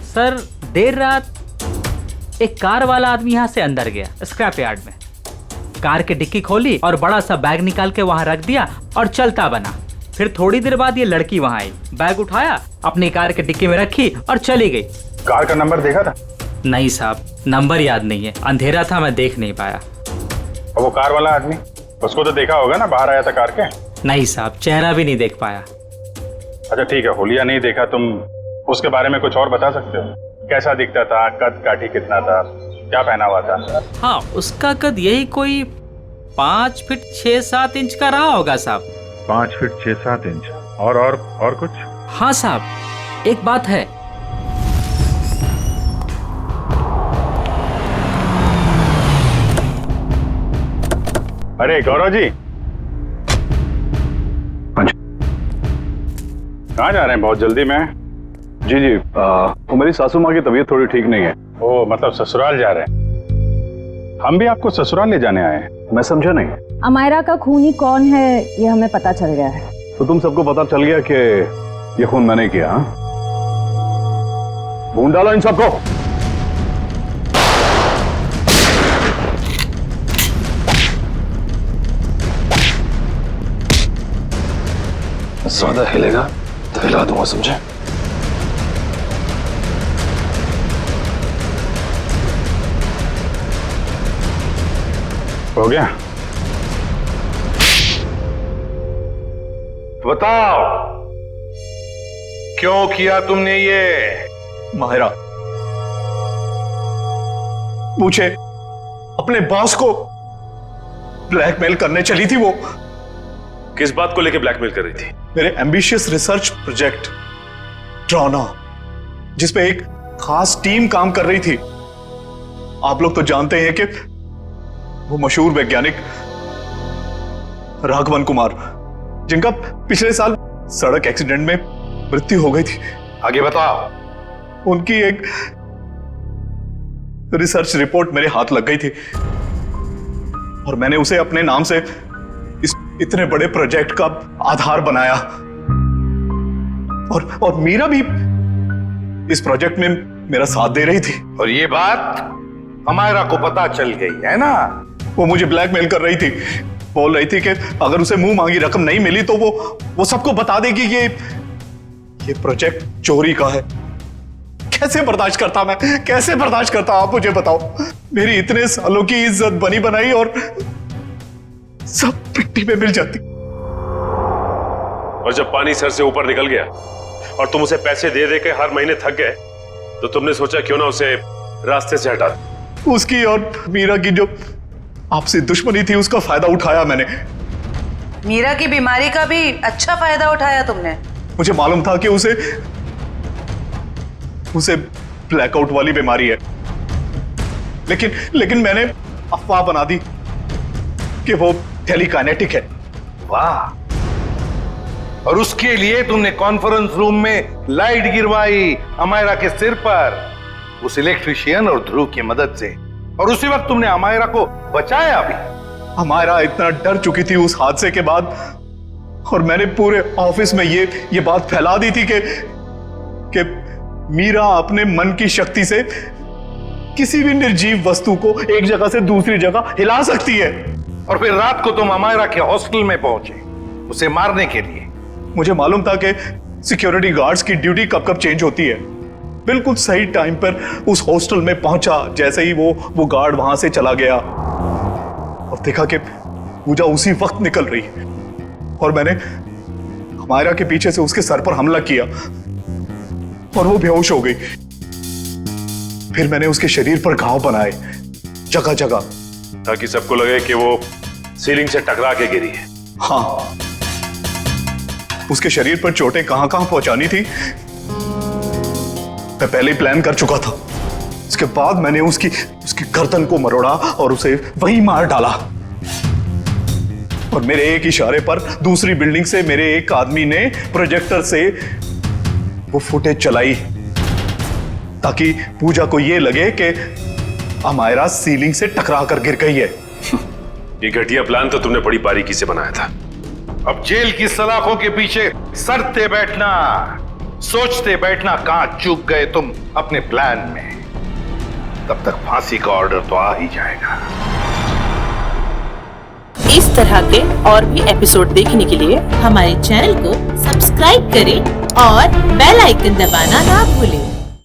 सर देर रात एक कार वाला आदमी यहाँ से अंदर गया स्क्रैप यार्ड में, कार की डिक्की खोली और बड़ा सा बैग निकाल के वहाँ रख दिया और चलता बना। फिर थोड़ी देर बाद ये लड़की वहाँ आई, बैग उठाया, अपनी कार की डिक्की में रखी और चली गई। कार का नंबर देखा था? नहीं साहब नंबर याद नहीं है, अंधेरा था मैं देख नहीं पाया। और वो कार वाला आदमी, उसको तो देखा होगा ना, बाहर आया था कार के? नहीं साहब चेहरा भी नहीं देख पाया। अच्छा ठीक है, होलिया नहीं देखा, तुम उसके बारे में कुछ और बता सकते हो? कैसा दिखता था, कद काठी कितना था, क्या पहना हुआ था? हाँ उसका कद यही कोई 5 फीट 6-7 इंच का रहा होगा साहब। 5 फीट 6-7 इंच। और कुछ? हाँ साहब एक बात है, अरे गौरव जी कहाँ जा रहे हैं बहुत जल्दी में? जी वो मेरी सासू माँ की तबीयत थोड़ी ठीक नहीं है। ओ मतलब ससुराल जा रहे हैं? हम भी आपको ससुराल ले जाने आए हैं। मैं समझा नहीं। अमायरा का खूनी कौन है ये हमें पता चल गया है। तो तुम सबको पता चल गया कि ये खून मैंने किया? ढूंढ डालो इन सबको। ज्यादा हिलेगा तो हिला दूंगा, समझे? हो गया? बताओ क्यों किया तुमने ये? माहिरा, मुझे अपने बॉस को ब्लैकमेल करने चली थी। वो किस बात को लेकर ब्लैकमेल कर रही थी? मेरे एम्बिशियस रिसर्च प्रोजेक्ट ड्रोना, जिसपे एक खास टीम काम कर रही थी। आप लोग तो जानते हैं कि वो मशहूर वैज्ञानिक राघवन कुमार, जिनका पिछले साल सड़क एक्सीडेंट में मृत्यु हो गई थी। आगे बताओ। उनकी एक रिसर्च रिपोर्ट मेरे हाथ लग गई थी और मैंने उसे अपने नाम से इस इतने बड़े प्रोजेक्ट का आधार बनाया। और मीरा भी इस प्रोजेक्ट में मेरा साथ दे रही थी। और ये बात अमायरा को पता चल गई है ना? वो मुझे ब्लैकमेल कर रही थी, बोल रही थी कि अगर उसे मुंह मांगी रकम नहीं मिली तो वो सबको बता देगी कि ये प्रोजेक्ट चोरी का है। कैसे बर्दाश्त करता मैं, कैसे बर्दाश्त करता? आप मुझे बताओ। मेरी इतने सालों की इज्जत बनी बनाई और सब मिट्टी में मिल जाती। और जब पानी सर से ऊपर निकल गया और तुम उसे पैसे दे दे के हर महीने थक गए तो तुमने सोचा क्यों ना उसे रास्ते से हटा दो। उसकी और मीरा की जो आपसे दुश्मनी थी उसका फायदा उठाया मैंने। मीरा की बीमारी का भी अच्छा फायदा उठाया तुमने। मुझे मालूम था कि उसे ब्लैकआउट वाली बीमारी है, लेकिन मैंने अफवाह बना दी कि वो टेलीकाइनेटिक है। वाह! और उसके लिए तुमने कॉन्फ्रेंस रूम में लाइट गिरवाई अमायरा के सिर पर, उस इलेक्ट्रिशियन और ध्रुव की मदद से। और उसी वक्त तुमने अमायरा को बचाया भी। अमायरा इतना डर चुकी थी उस हादसे के बाद, और मैंने पूरे ऑफिस में ये बात फैला दी थी कि मीरा अपने मन की शक्ति से किसी भी निर्जीव वस्तु को एक जगह से दूसरी जगह हिला सकती है। और फिर रात को तुम अमायरा के हॉस्टल में पहुंचे उसे मारने के लिए, मुझे मालूम था कि सिक्योरिटी गार्ड्स की ड्यूटी कब कब चेंज होती है। बिल्कुल सही टाइम पर उस हॉस्टल में पहुंचा। जैसे ही वो गार्ड वहां से चला गया और देखा कि पूजा उसी वक्त निकल रही है, और मैंने हमायरा के पीछे से उसके सर पर हमला किया और वो बेहोश हो गई। फिर मैंने उसके शरीर पर घाव बनाए जगह जगह, ताकि सबको लगे कि वो सीलिंग से टकरा के गिरी है। हाँ, उसके शरीर पर चोटें कहां कहां पहुंचानी थी मैं पहले ही प्लान कर चुका था। उसके बाद मैंने उसकी गर्दन को मरोड़ा और उसे वहीं मार डाला। और मेरे एक इशारे पर दूसरी बिल्डिंग से मेरे एक आदमी ने प्रोजेक्टर से वो फुटेज चलाई, ताकि पूजा को यह लगे कि अमायरा सीलिंग से टकरा कर गिर गई है। ये घटिया प्लान तो तुमने बड़ी बारीकी से बनाया था। अब जेल की सलाखों के पीछे सरते बैठना, सोचते बैठना कहां चूक गए तुम अपने प्लान में। तब तक फांसी का ऑर्डर तो आ ही जाएगा। इस तरह के और भी एपिसोड देखने के लिए हमारे चैनल को सब्सक्राइब करें और बेल आइकन दबाना ना भूलें।